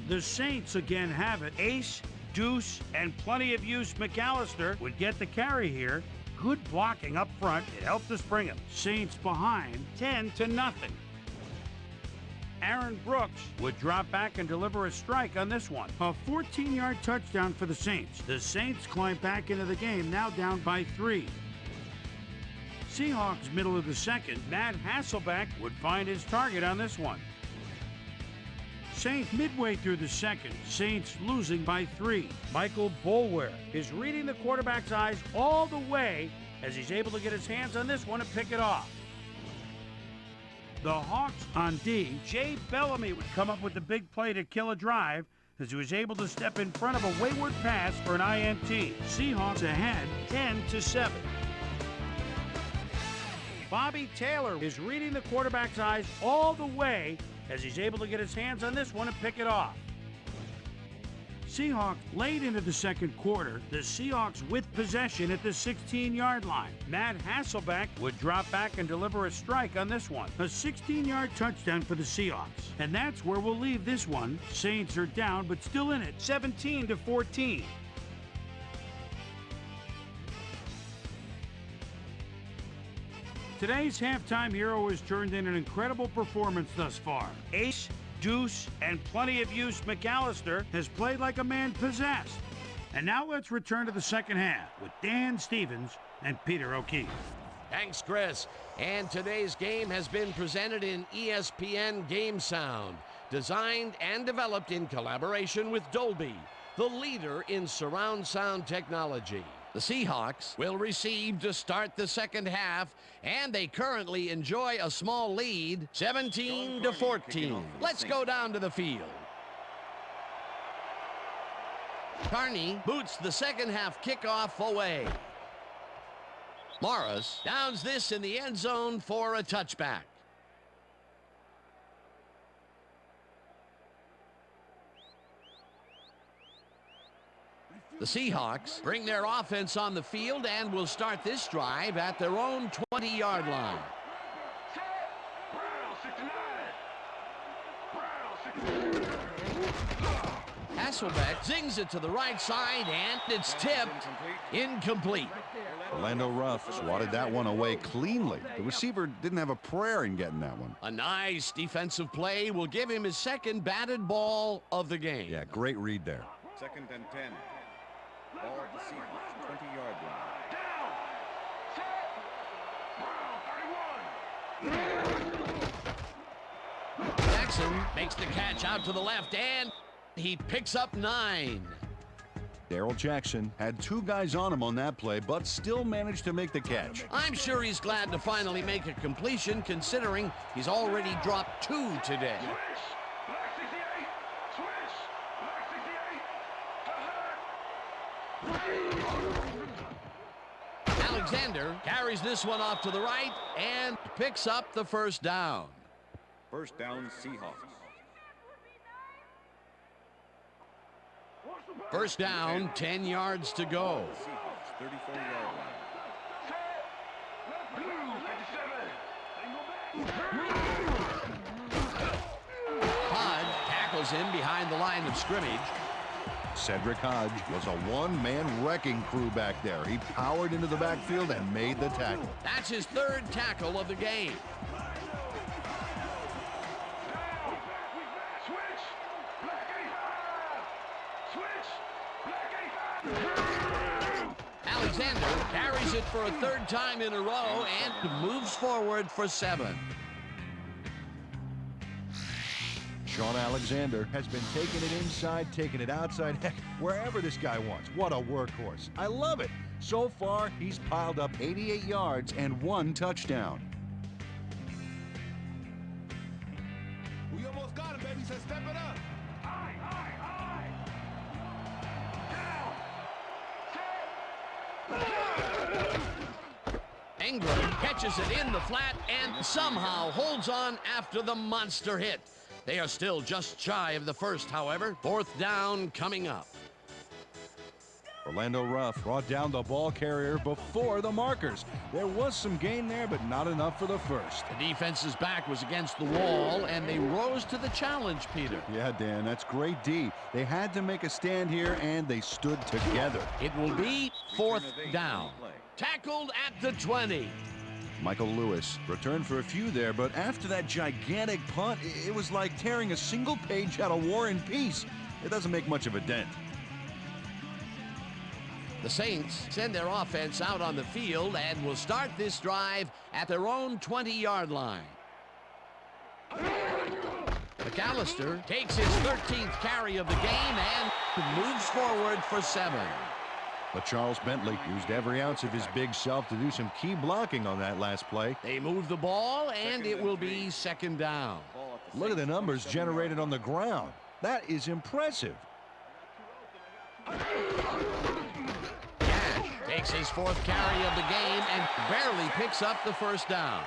The Saints again have it. Ace, Deuce, and plenty of use McAllister would get the carry here. Good blocking up front. It helped us bring him. Saints behind 10-0. Aaron Brooks would drop back and deliver a strike on this one. A 14-yard touchdown for the Saints. The Saints climb back into the game, now down by 3. Seahawks middle of the second. Matt Hasselbeck would find his target on this one. Saints midway through the second. Saints losing by 3. Michael Boulware is reading the quarterback's eyes all the way as he's able to get his hands on this one and pick it off. The Hawks on D. Jay Bellamy would come up with the big play to kill a drive as he was able to step in front of a wayward pass for an INT. Seahawks ahead 10-7. Bobby Taylor is reading the quarterback's eyes all the way as he's able to get his hands on this one and pick it off. Seahawks late into the second quarter. The Seahawks with possession at the 16-yard line. Matt Hasselbeck would drop back and deliver a strike on this one. A 16-yard touchdown for the Seahawks. And that's where we'll leave this one. Saints are down, but still in it, 17-14. Today's halftime hero has turned in an incredible performance thus far. Ace, Deuce, and plenty of use McAllister has played like a man possessed. And now let's return to the second half with Dan Stevens and Peter O'Keefe. Thanks, Chris. And today's game has been presented in ESPN Game Sound. designed and developed in collaboration with Dolby, the leader in surround sound technology. The Seahawks will receive to start the second half, and they currently enjoy a small lead, 17-14. Let's go down to the field. Carney boots the second half kickoff away. Morris downs this in the end zone for a touchback. The Seahawks bring their offense on the field and will start this drive at their own 20-yard line. Hasselbeck zings it to the right side, and it's tipped. Incomplete. Orlando Ruff swatted that one away cleanly. The receiver didn't have a prayer in getting that one. A nice defensive play will give him his second batted ball of the game. Yeah, great read there. 2nd and 10. Ball at the Seahawks 20-yard line. Jackson makes the catch out to the left, and he picks up 9. Darrell Jackson had 2 guys on him on that play, but still managed to make the catch. I'm sure he's glad to finally make a completion, considering he's already dropped 2 today. Alexander carries this one off to the right and picks up the first down. First down, Seahawks. First down, 10 yards to go. Seahawks 34-yard Hodge tackles him behind the line of scrimmage. Cedric Hodge was a one-man wrecking crew back there. He powered into the backfield and made the tackle. That's his 3rd tackle of the game. Alexander carries it for a 3rd time in a row and moves forward for 7. Sean Alexander has been taking it inside, taking it outside, heck, wherever this guy wants. What a workhorse. I love it. So far, he's piled up 88 yards and 1 touchdown. We almost got him, baby. So step it up. Ingram catches it in the flat and somehow holds on after the monster hit. They are still just shy of the first, however. 4th down coming up. Orlando Ruff brought down the ball carrier before the markers. There was some gain there, but not enough for the first. The defense's back was against the wall, and they rose to the challenge, Peter. Yeah, Dan, that's great D. They had to make a stand here, and they stood together. It will be 4th down. Tackled at the 20. Michael Lewis returned for a few there, but after that gigantic punt, it was like tearing a single page out of War and Peace. It doesn't make much of a dent. The Saints send their offense out on the field and will start this drive at their own 20-yard line. McAllister takes his 13th carry of the game and moves forward for 7. But Charles Bentley used every ounce of his big self to do some key blocking on that last play. They move the ball, and it will be 2nd down. Look at the numbers generated on the ground. That is impressive. Cash takes his 4th carry of the game and barely picks up the first down.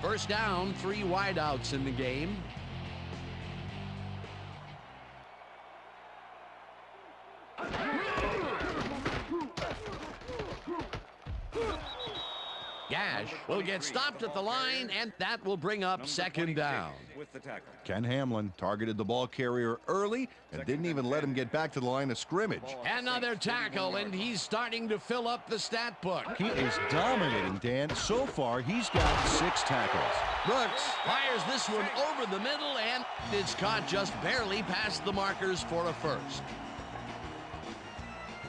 First down, 3 wideouts in the game. Gash will get stopped at the line, and that will bring up 2nd down. with the tackle. Ken Hamlin targeted the ball carrier early and didn't even let him get back to the line of scrimmage. Another tackle, and he's starting to fill up the stat book. He is dominating, Dan. So far, he's got 6 tackles. Brooks fires this one over the middle, and it's caught just barely past the markers for a first.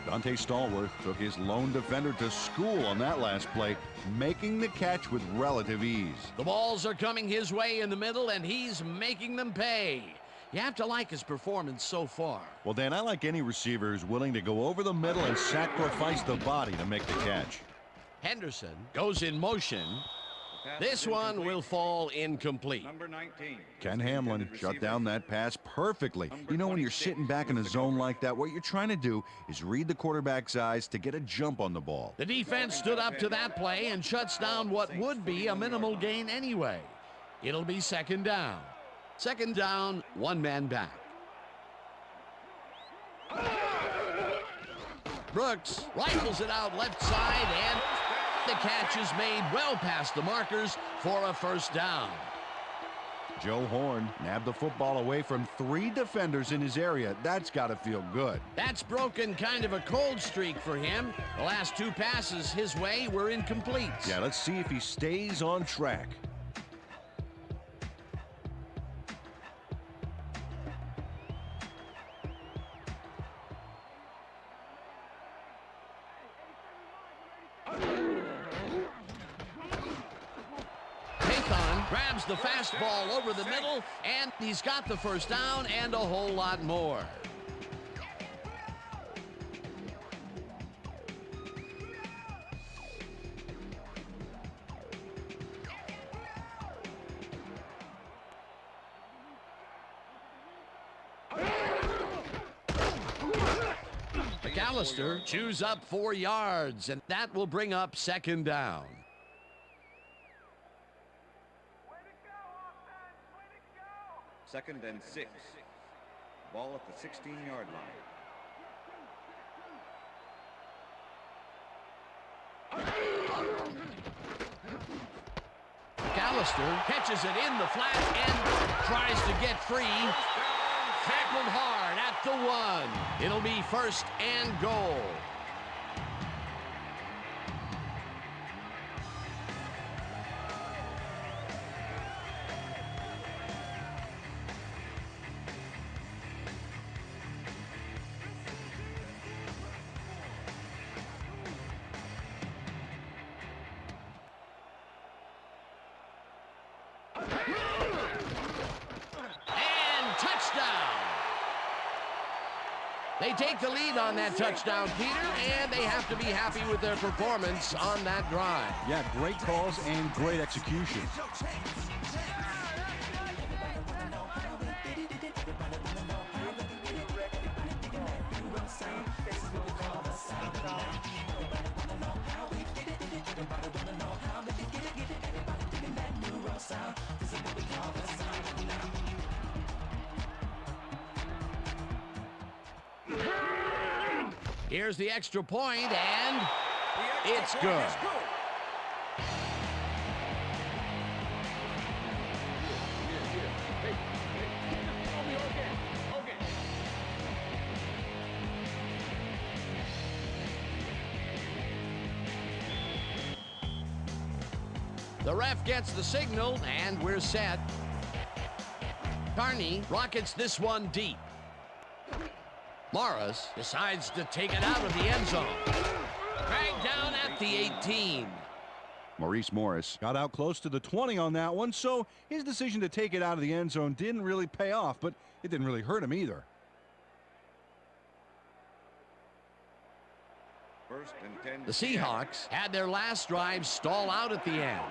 Dante Stallworth took his lone defender to school on that last play, making the catch with relative ease. The balls are coming his way in the middle, and he's making them pay. You have to like his performance so far. Well, Dan, I like any receiver who's willing to go over the middle and sacrifice the body to make the catch. Henderson goes in motion. This one will fall incomplete. Number 19. Ken Hamlin shut down that pass perfectly. You know, when you're sitting back in a zone like that, what you're trying to do is read the quarterback's eyes to get a jump on the ball. The defense stood up to that play and shuts down what would be a minimal gain anyway. It'll be second down. Second down, one man back. Brooks rifles it out left side, and the catch is made well past the markers for a first down. Joe Horn nabbed the football away from 3 defenders in his area. That's got to feel good. That's broken kind of a cold streak for him. The last 2 passes his way were incomplete. Yeah, let's see if he stays on track. Grabs the fastball over the middle, and he's got the first down and a whole lot more. McAllister chews up 4 yards, and that will bring up second down. Second and 6. Ball at the 16-yard line. McAllister catches it in the flat and tries to get free. Tackled hard at the 1. It'll be first and goal. They take the lead on that touchdown, Peter, and they have to be happy with their performance on that drive. Yeah, great calls and great execution. Here's the extra point, and it's good. The ref gets the signal, and we're set. Carney rockets this one deep. Morris decides to take it out of the end zone. Dragged down at the 18. Maurice Morris got out close to the 20 on that one, so his decision to take it out of the end zone didn't really pay off, but it didn't really hurt him either. First and 10. The Seahawks had their last drive stall out at the end.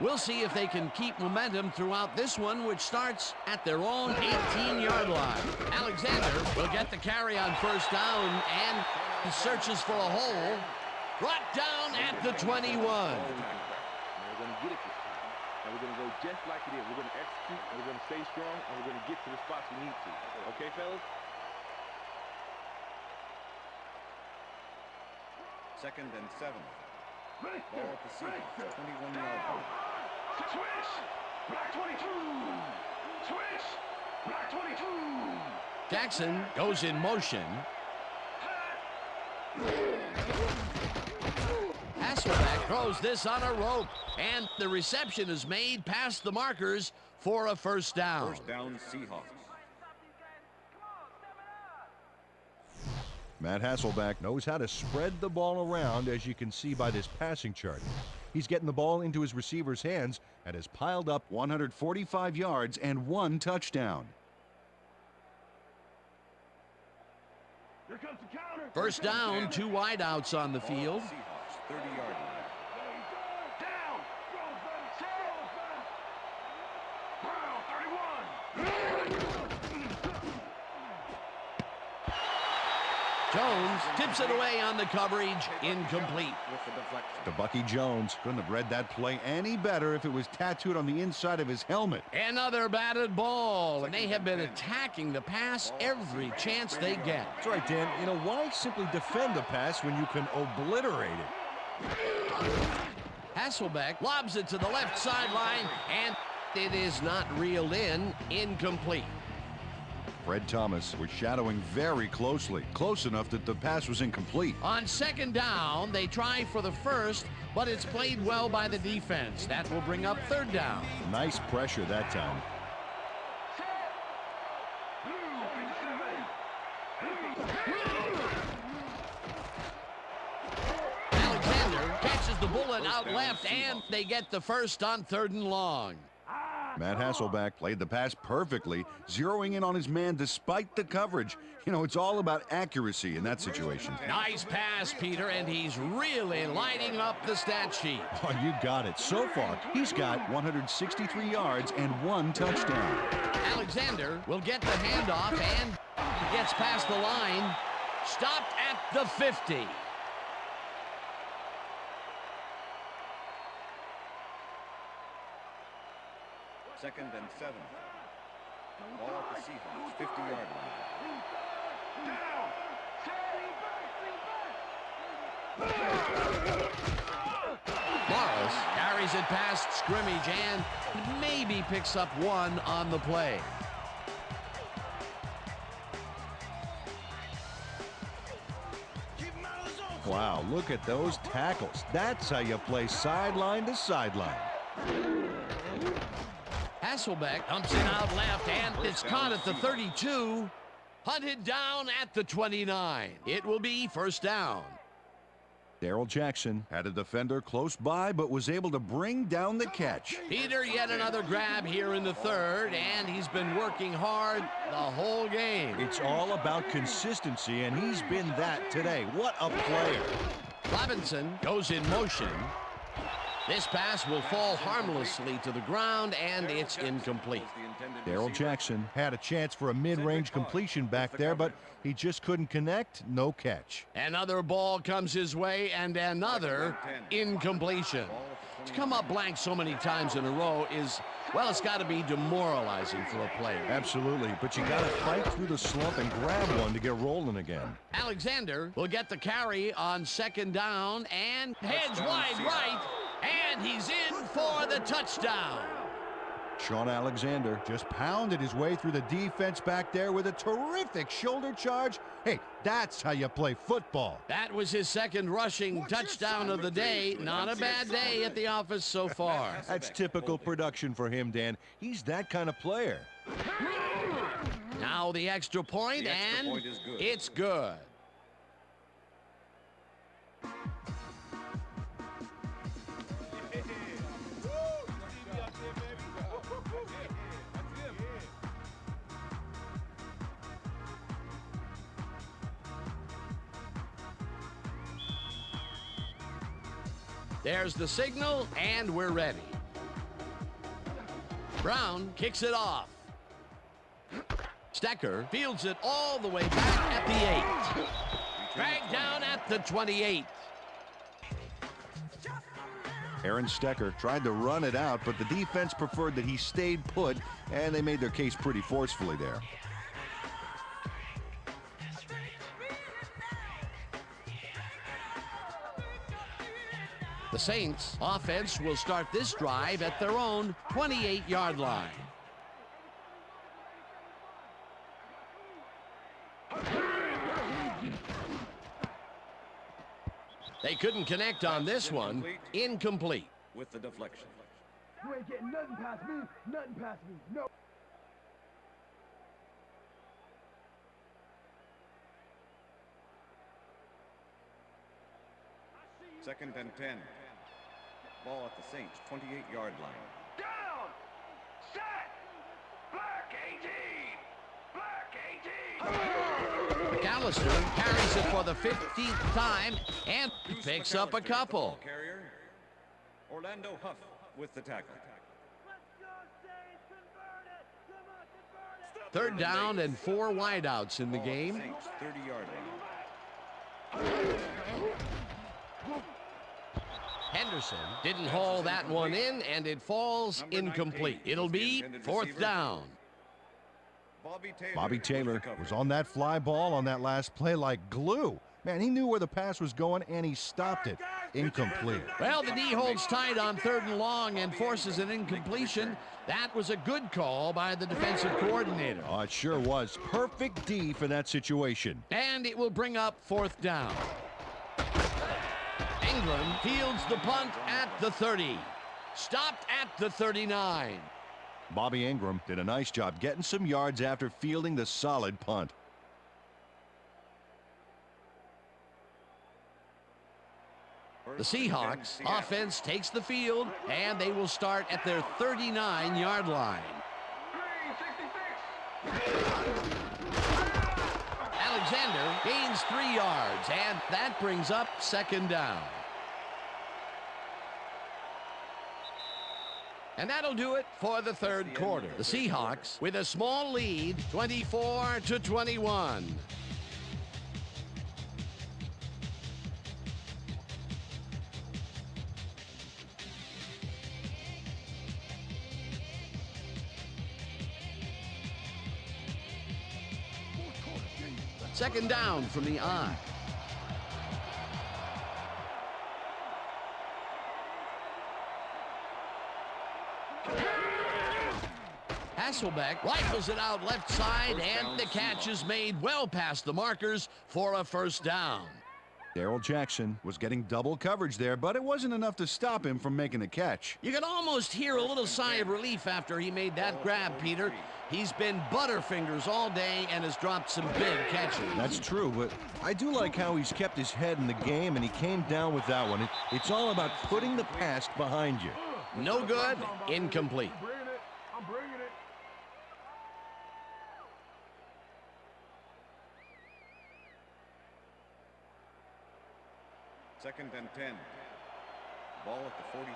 We'll see if they can keep momentum throughout this one, which starts at their own 18-yard line. Alexander will get the carry on first down, and he searches for a hole. Brought down at the 21. We're going to get it this time. And we're going to go just like it is. We're going to execute, and we're going to stay strong, and we're going to get to the spots we need to. Okay, fellas? Second and 7. Ball at the Seahawks, 21-yard line. Switch! Black 22! Switch! Black 22! Jackson goes in motion. Hasselbeck throws this on a rope, and the reception is made past the markers for a first down. First down, Seahawks. Matt Hasselbeck knows how to spread the ball around, as you can see by this passing chart. He's getting the ball into his receiver's hands and has piled up 145 yards and 1 touchdown. Here comes the counter. First down, 2 wideouts on the field. Seahawks, 30-yard line. Down. Brown, 31. Jones tips it away on the coverage, incomplete. With the deflection. To Bucky Jones. Couldn't have read that play any better if it was tattooed on the inside of his helmet. Another batted ball, and they have been attacking the pass every chance they get. That's right, Dan. You know, why simply defend the pass when you can obliterate it? Hasselbeck lobs it to the left sideline, and it is not reeled in, incomplete. Fred Thomas was shadowing very closely, close enough that the pass was incomplete. On second down, they try for the first, but it's played well by the defense. That will bring up third down. Nice pressure that time. Alexander catches the bullet out left, and they get the first on 3rd and long. Matt Hasselbeck played the pass perfectly, zeroing in on his man despite the coverage. You know, it's all about accuracy in that situation. Nice pass, Peter, and he's really lighting up the stat sheet. Oh, you got it. So far, he's got 163 yards and 1 touchdown. Alexander will get the handoff and gets past the line. Stopped at the 50. Second and 7. Ball at the Seahawks, 50-yard line. Morris carries it past scrimmage and maybe picks up 1 on the play. Wow, look at those tackles. That's how you play sideline to sideline. Hasselbeck dumps it out left, and it's caught at the 32. Hunted down at the 29. It will be first down. Darrell Jackson had a defender close by, but was able to bring down the catch. Peter, yet another grab here in the 3rd, and he's been working hard the whole game. It's all about consistency, and he's been that today. What a player. Robinson goes in motion. This pass will fall harmlessly to the ground, and it's incomplete. Darrell Jackson had a chance for a mid-range completion back there, but he just couldn't connect. No catch. Another ball comes his way, and another incompletion. To come up blank so many times in a row is, well, it's got to be demoralizing for a player. Absolutely, but you got to fight through the slump and grab one to get rolling again. Alexander will get the carry on second down and heads wide right, and he's in for the touchdown. Sean Alexander just pounded his way through the defense back there with a terrific shoulder charge. Hey, that's how you play football. That was his second rushing touchdown of the day. Not a bad day at the office so far. That's typical production for him, Dan. He's that kind of player. Now the extra point, and it's good. There's the signal, and we're ready. Brown kicks it off. Stecker fields it all the way back at the 8. Dragged down at the 28. Aaron Stecker tried to run it out, but the defense preferred that he stayed put, and they made their case pretty forcefully there. The Saints offense will start this drive at their own 28-yard line. They couldn't connect on this one. Incomplete. With the deflection. You ain't getting nothing past me. Nothing past me. No. Second and 10. Ball at the Saints' 28-yard line. Down! Set! Black 18! Black 18! McAllister carries it for the 15th time and picks up a McAllister, the couple. ball carrier. Orlando Huff with the tackle. Third down and 4 wideouts in the Ball at game. Saints' 30-yard line. Henderson didn't haul that one in, and it falls incomplete. It'll be 4th down. Bobby Taylor was on that fly ball on that last play like glue. Man, he knew where the pass was going, and he stopped it. Incomplete. Well, the D holds tight on 3rd and long and forces an incompletion. That was a good call by the defensive coordinator. Oh, it sure was. Perfect D for that situation. And it will bring up 4th down. Ingram fields the punt at the 30. Stopped at the 39. Bobby Ingram did a nice job getting some yards after fielding the solid punt. The Seahawks offense takes the field, and they will start at their 39-yard line. Alexander gains 3 yards, and that brings up 2nd down. And that'll do it for the 3rd quarter. The Seahawks with a small lead, 24-21. Second down from the I. Hasselbeck rifles it out left side, and the catch is made well past the markers for a 1st down. Darrell Jackson was getting double coverage there, but it wasn't enough to stop him from making the catch. You can almost hear a little sigh of relief after he made that grab, Peter. He's been butterfingers all day and has dropped some big catches. That's true, but I do like how he's kept his head in the game, and he came down with that one. It's all about putting the past behind you. No good, incomplete. I'm bringing it. Second and 10. Ball at the 43.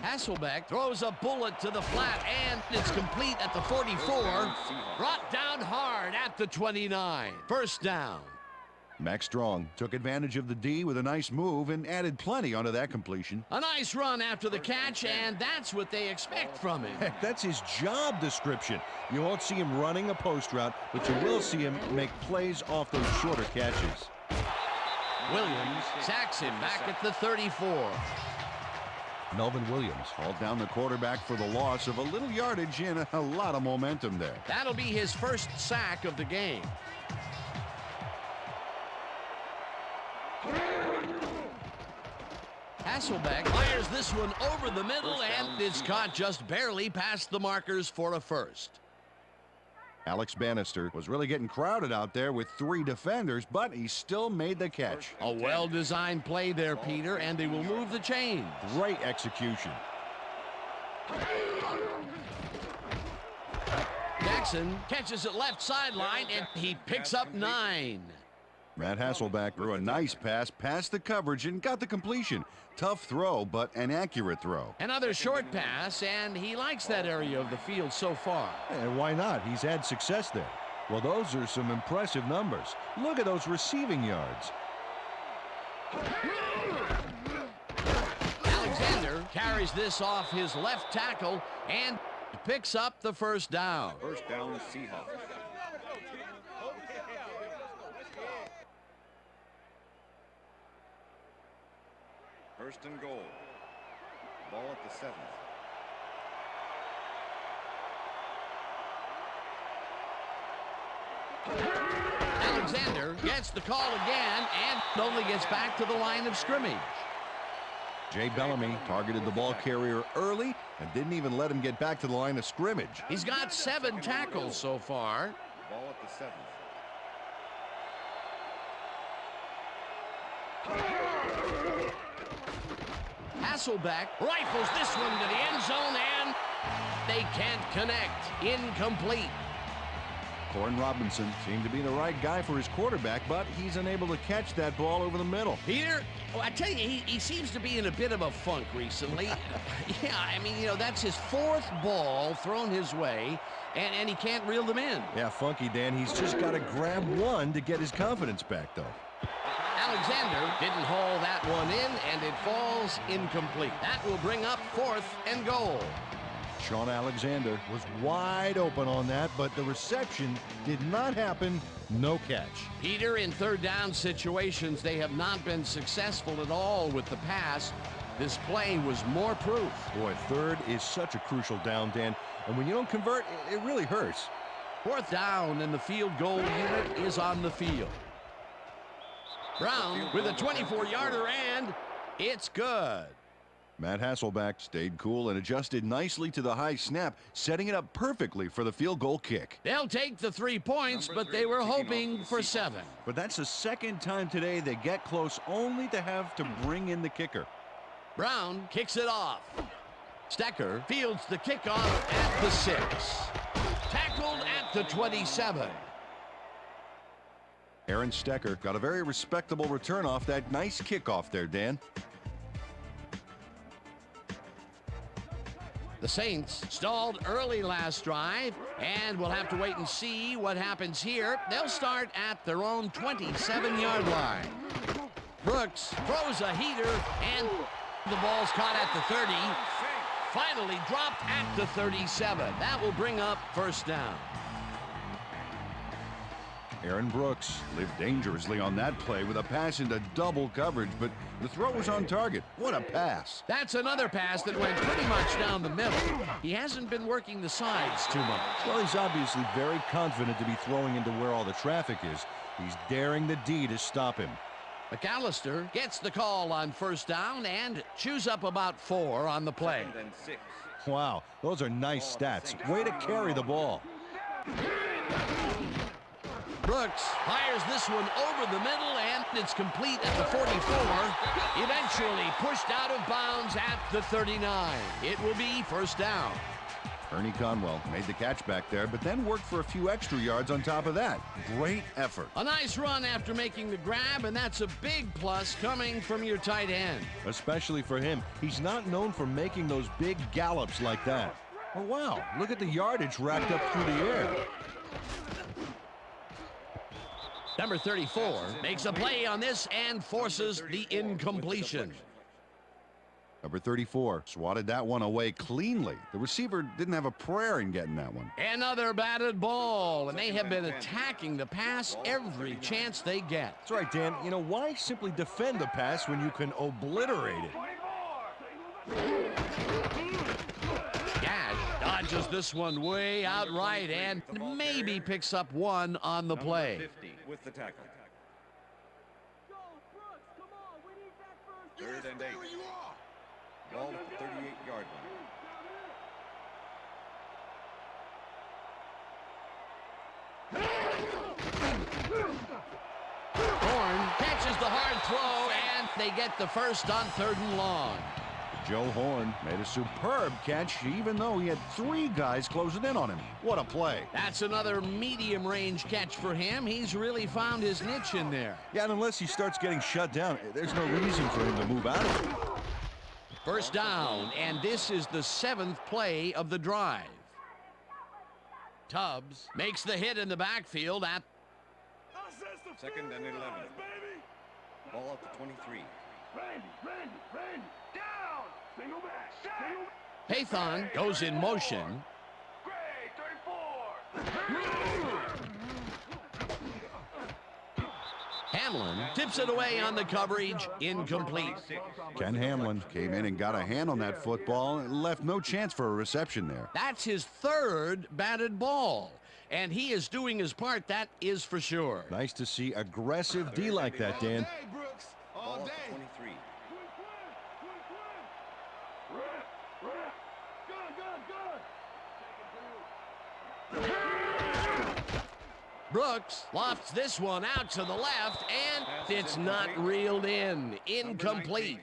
Hasselbeck throws a bullet to the flat, and it's complete at the 44. Brought down hard at the 29. 1st down. Max Strong took advantage of the D with a nice move and added plenty onto that completion. A nice run after the catch, and that's what they expect from him. Heck, that's his job description. You won't see him running a post route, but you will see him make plays off those shorter catches. Williams sacks him back at the 34. Melvin Williams hauled down the quarterback for the loss of a little yardage and a lot of momentum there. That'll be his 1st sack of the game. Hasselbeck fires this one over the middle, and it's caught just barely past the markers for a 1st. Alex Bannister was really getting crowded out there with 3 defenders, but he still made the catch. A well-designed play there, Peter, and they will move the chains. Great execution. Jackson catches it left sideline, and he picks up 9. Matt Hasselbeck threw a nice pass past the coverage and got the completion. Tough throw, but an accurate throw. Another short pass, and he likes that area of the field so far. And why not? He's had success there. Well, those are some impressive numbers. Look at those receiving yards. Alexander carries this off his left tackle and picks up the 1st down. 1st down, Seahawks. First and goal. Ball at the 7. Alexander gets the call again and only gets back to the line of scrimmage. Jay Bellamy targeted the ball carrier early and didn't even let him get back to the line of scrimmage. He's got 7 tackles so far. Ball at the 7. Hasselbeck rifles this one to the end zone, and they can't connect. Incomplete. Corin Robinson seemed to be the right guy for his quarterback, but he's unable to catch that ball over the middle. Peter, I tell you, he seems to be in a bit of a funk recently. Yeah, I mean, that's his 4th ball thrown his way, and he can't reel them in. Yeah, funky, Dan. He's just got to grab one to get his confidence back, though. Alexander didn't haul that one in, and it falls incomplete. That will bring up 4th and goal. Sean Alexander was wide open on that, but the reception did not happen. No catch. Peter, in 3rd down situations, they have not been successful at all with the pass. This play was more proof. Boy, 3rd is such a crucial down, Dan, and when you don't convert, it really hurts. 4th down, and the field goal unit is on the field. Brown with a 24-yarder, and it's good. Matt Hasselbeck stayed cool and adjusted nicely to the high snap, setting it up perfectly for the field goal kick. They'll take the 3 points, but they were hoping for 7. But that's the 2nd time today they get close, only to have to bring in the kicker. Brown kicks it off. Stecker fields the kickoff at the 6. Tackled at the 27. Aaron Stecker got a very respectable return off that nice kickoff there, Dan. The Saints stalled early last drive, and we'll have to wait and see what happens here. They'll start at their own 27-yard line. Brooks throws a heater, and the ball's caught at the 30. Finally dropped at the 37. That will bring up 1st down. Aaron Brooks lived dangerously on that play with a pass into double coverage, but the throw was on target. What a pass. That's another pass that went pretty much down the middle. He hasn't been working the sides too much. Well, he's obviously very confident to be throwing into where all the traffic is. He's daring the D to stop him. McAllister gets the call on 1st down and chews up about 4 on the play. 2nd and 6. Wow, those are nice stats. Way to carry the ball. Brooks fires this one over the middle, and it's complete at the 44. Eventually pushed out of bounds at the 39. It will be 1st down. Ernie Conwell made the catch back there, but then worked for a few extra yards on top of that. Great effort. A nice run after making the grab, and that's a big plus coming from your tight end. Especially for him. He's not known for making those big gallops like that. Oh, wow. Look at the yardage racked up through the air. Number 34 makes a play on this and forces the incompletion. Number 34 swatted that one away cleanly. The receiver didn't have a prayer in getting that one. Another batted ball, and they have been attacking the pass every chance they get. That's right, Dan. Why simply defend the pass when you can obliterate it? Gash dodges this one way outright and maybe picks up 1 on the play. 50 with the tackle. 3rd and 8. Ball at the 38-yard line. Horn catches the hard throw, and they get the 1st on 3rd and long. Joe Horn made a superb catch, even though he had 3 guys closing in on him. What a play. That's another medium-range catch for him. He's really found his niche in there. Yeah, and unless he starts getting shut down, there's no reason for him to move out of it. 1st down, and this is the 7th play of the drive. Tubbs makes the hit in the backfield at 2nd and 11. Ball at the 23. Pathon goes in motion. Hamlin tips it away on the coverage, incomplete. Ken Hamlin came in and got a hand on that football and left no chance for a reception there. That's his 3rd batted ball, and he is doing his part, that is for sure. Nice to see aggressive D like that, Dan. Ball at the 23. Brooks lofts this one out to the left, and it's not reeled in. Incomplete.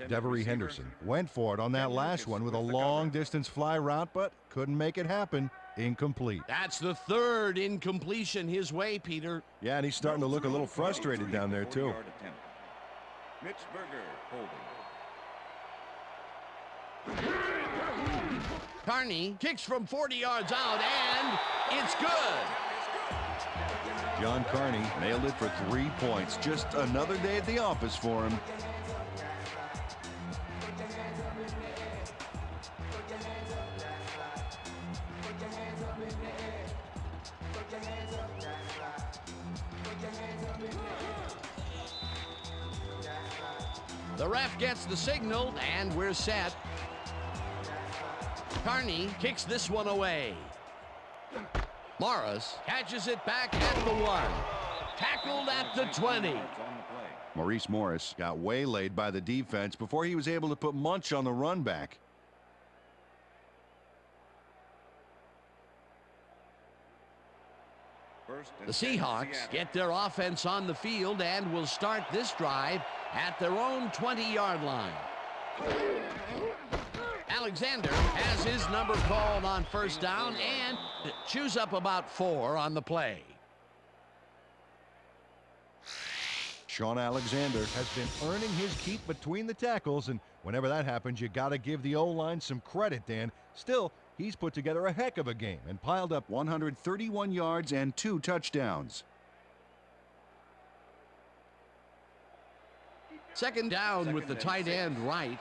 Devery Henderson went for it on that last one with a long-distance fly route, but couldn't make it happen. Incomplete. That's the third incompletion his way, Peter. Yeah, and he's starting to look a little frustrated down there, too. Mitch Berger holding. Carney kicks from 40 yards out, and it's good. John Carney nailed it for 3 points. Just another day at the office for him. The ref gets the signal, and we're set. Carney kicks this one away. Morris catches it back at the 1. Tackled at the 20. Maurice Morris got waylaid by the defense before he was able to put Munch on the run back. The Seahawks get their offense on the field and will start this drive at their own 20-yard line. Alexander has his number called on first down and chews up about 4 on the play. Sean Alexander has been earning his keep between the tackles, and whenever that happens, you got to give the O-line some credit, Dan. Still, he's put together a heck of a game and piled up 131 yards and 2 touchdowns. Second down with the tight end right.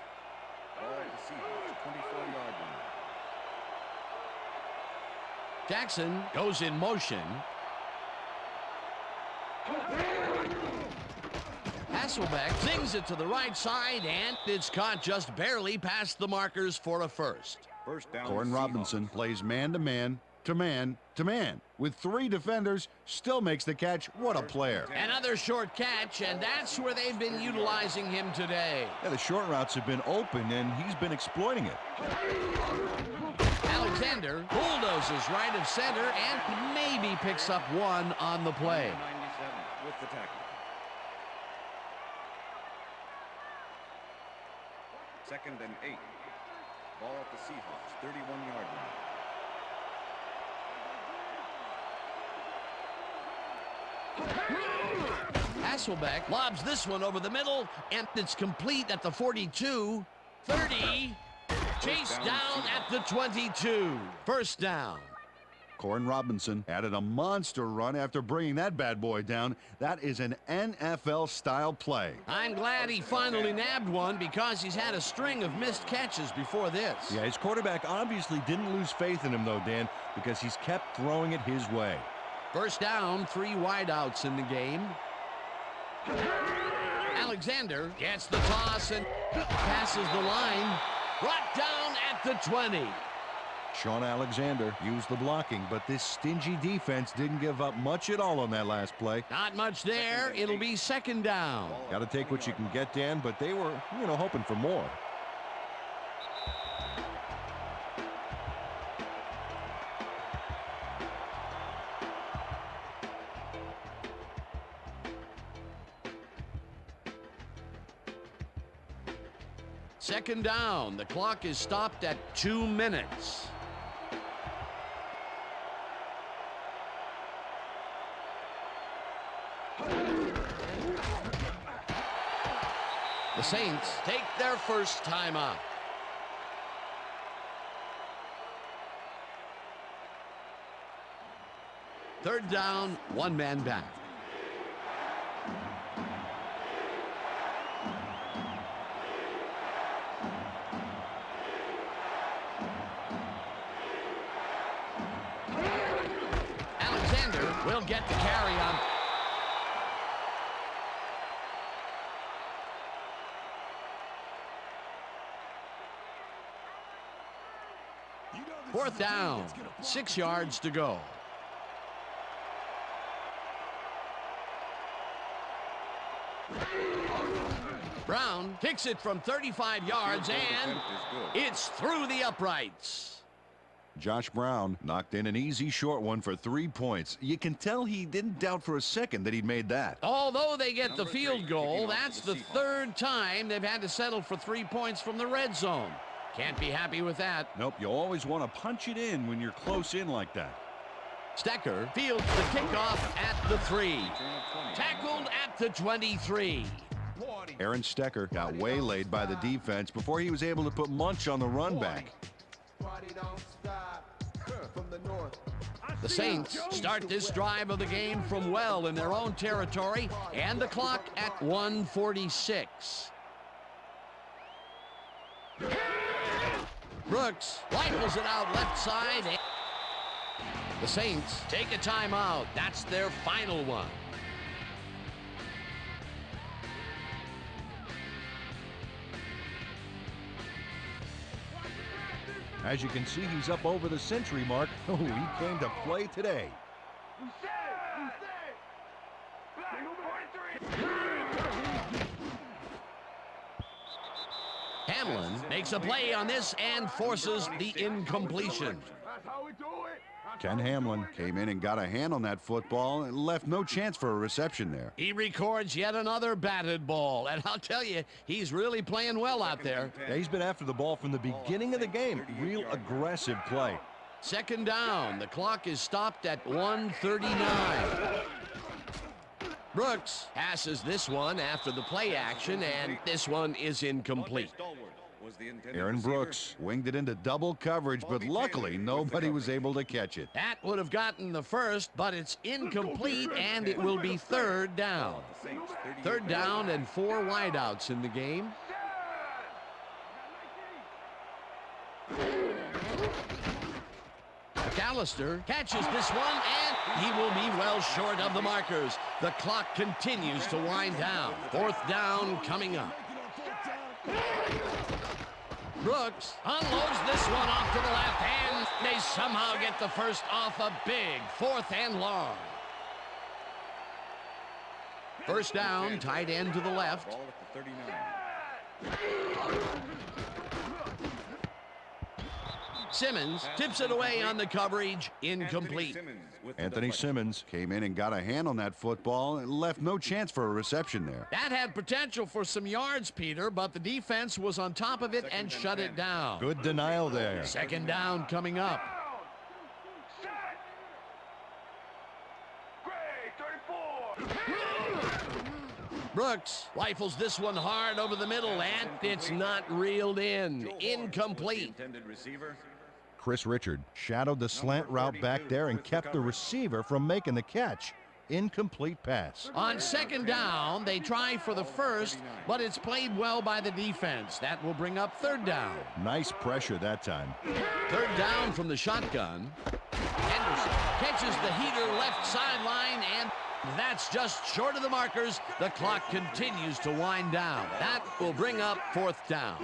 Jackson goes in motion. Hasselbeck zings it to the right side, and it's caught just barely past the markers for a first. Corin Robinson plays man-to-man to man-to-man. With 3 defenders, still makes the catch. What a player. Another short catch, and that's where they've been utilizing him today. Yeah, the short routes have been open, and he's been exploiting it. Alexander bulldozes right of center and maybe picks up 1 on the play. 97 with the tackle. Second and 8. Ball at the Seahawks, 31-yard line. Hasselbeck lobs this one over the middle, and it's complete at the 42, 30, chased down at the 22. First down. Corin Robinson added a monster run after bringing that bad boy down. That is an NFL-style play. I'm glad he finally nabbed one because he's had a string of missed catches before this. Yeah, his quarterback obviously didn't lose faith in him, though, Dan, because he's kept throwing it his way. First down, 3 wideouts in the game. Alexander gets the toss and passes the line. Brought down at the 20. Sean Alexander used the blocking, but this stingy defense didn't give up much at all on that last play. Not much there. It'll be second down. Got to take what you can get, Dan, but they were, hoping for more. Second down. The clock is stopped at 2 minutes. The Saints take their first time out. Third down, 1 man back. Alexander will get the carry on. Fourth down, 6 yards to go. Brown kicks it from 35 yards, and it's through the uprights. Josh Brown knocked in an easy short one for 3 points. You can tell he didn't doubt for a second that he'd made that. Although they get the field goal, that's the third time they've had to settle for 3 points from the red zone. Can't be happy with that. Nope, you always want to punch it in when you're close in like that. Stecker fields the kickoff at the 3. Tackled at the 23. Aaron Stecker got waylaid by the defense before he was able to put Munch on the run back. The Saints start this drive of the game from well in their own territory, and the clock at 1:46. Brooks rifles it out left side. The Saints take a timeout. That's their final one. As you can see, he's up over the century mark. Oh, he came to play today. Hamlin makes a play on this and forces the incompletion. Ken Hamlin came in and got a hand on that football and left no chance for a reception there. He records yet another batted ball, and I'll tell you, he's really playing well out there. Yeah, he's been after the ball from the beginning of the game. Real aggressive play. Second down. The clock is stopped at 1:39. Brooks passes this one after the play action, and this one is incomplete. Aaron Brooks winged it into double coverage, but luckily nobody was able to catch it. That would have gotten the first, but it's incomplete, and it will be third down. Third down and 4 wideouts in the game. McAllister catches this one, and he will be well short of the markers. The clock continues to wind down. Fourth down coming up. Brooks unloads this one off to the left, and they somehow get the first off a big 4th and long. First down, tight end to the left. Simmons tips it away on the coverage, incomplete. Anthony Simmons came in and got a hand on that football and left no chance for a reception there. That had potential for some yards, Peter, but the defense was on top of it and shut it down. Good denial there. Second down coming up. Brooks rifles this one hard over the middle, and it's not reeled in. Incomplete. Chris Richard shadowed the slant route back there and kept the receiver from making the catch. Incomplete pass. On second down, they try for the first, but it's played well by the defense. That will bring up third down. Nice pressure that time. Third down from the shotgun. Henderson catches the heater left sideline, and that's just short of the markers. The clock continues to wind down. That will bring up fourth down.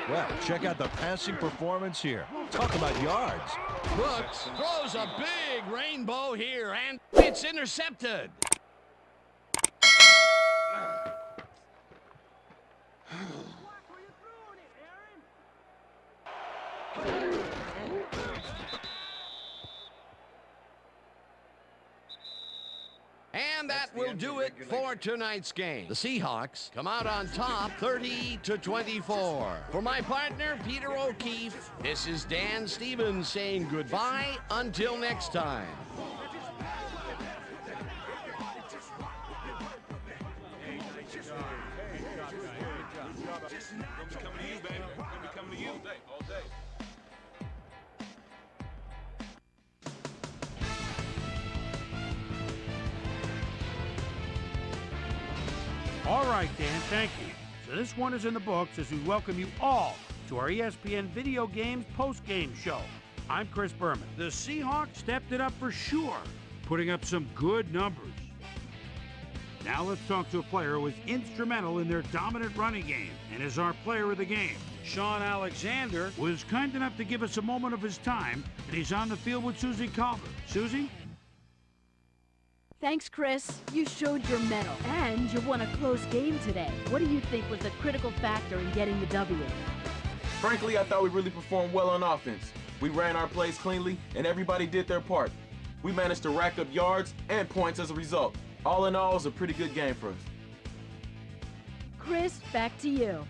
Well, check out the passing performance here. Talk about yards. Brooks throws a big rainbow here, and it's intercepted. And that will do it for tonight's game. The Seahawks come out on top 30-24. For my partner, Peter O'Keefe, this is Dan Stevens saying goodbye until next time. All right, Dan, thank you. So this one is in the books as we welcome you all to our ESPN Video Games post-game show. I'm Chris Berman. The Seahawks stepped it up for sure, putting up some good numbers. Now let's talk to a player who was instrumental in their dominant running game and is our player of the game. Sean Alexander was kind enough to give us a moment of his time, and he's on the field with Susie Calvert. Susie? Thanks, Chris. You showed your mettle, and you won a close game today. What do you think was a critical factor in getting the W? Frankly, I thought we really performed well on offense. We ran our plays cleanly, and everybody did their part. We managed to rack up yards and points as a result. All in all, it was a pretty good game for us. Chris, back to you.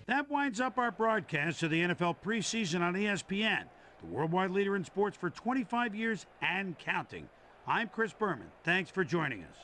That winds up our broadcast of the NFL preseason on ESPN, the worldwide leader in sports for 25 years and counting. I'm Chris Berman. Thanks for joining us.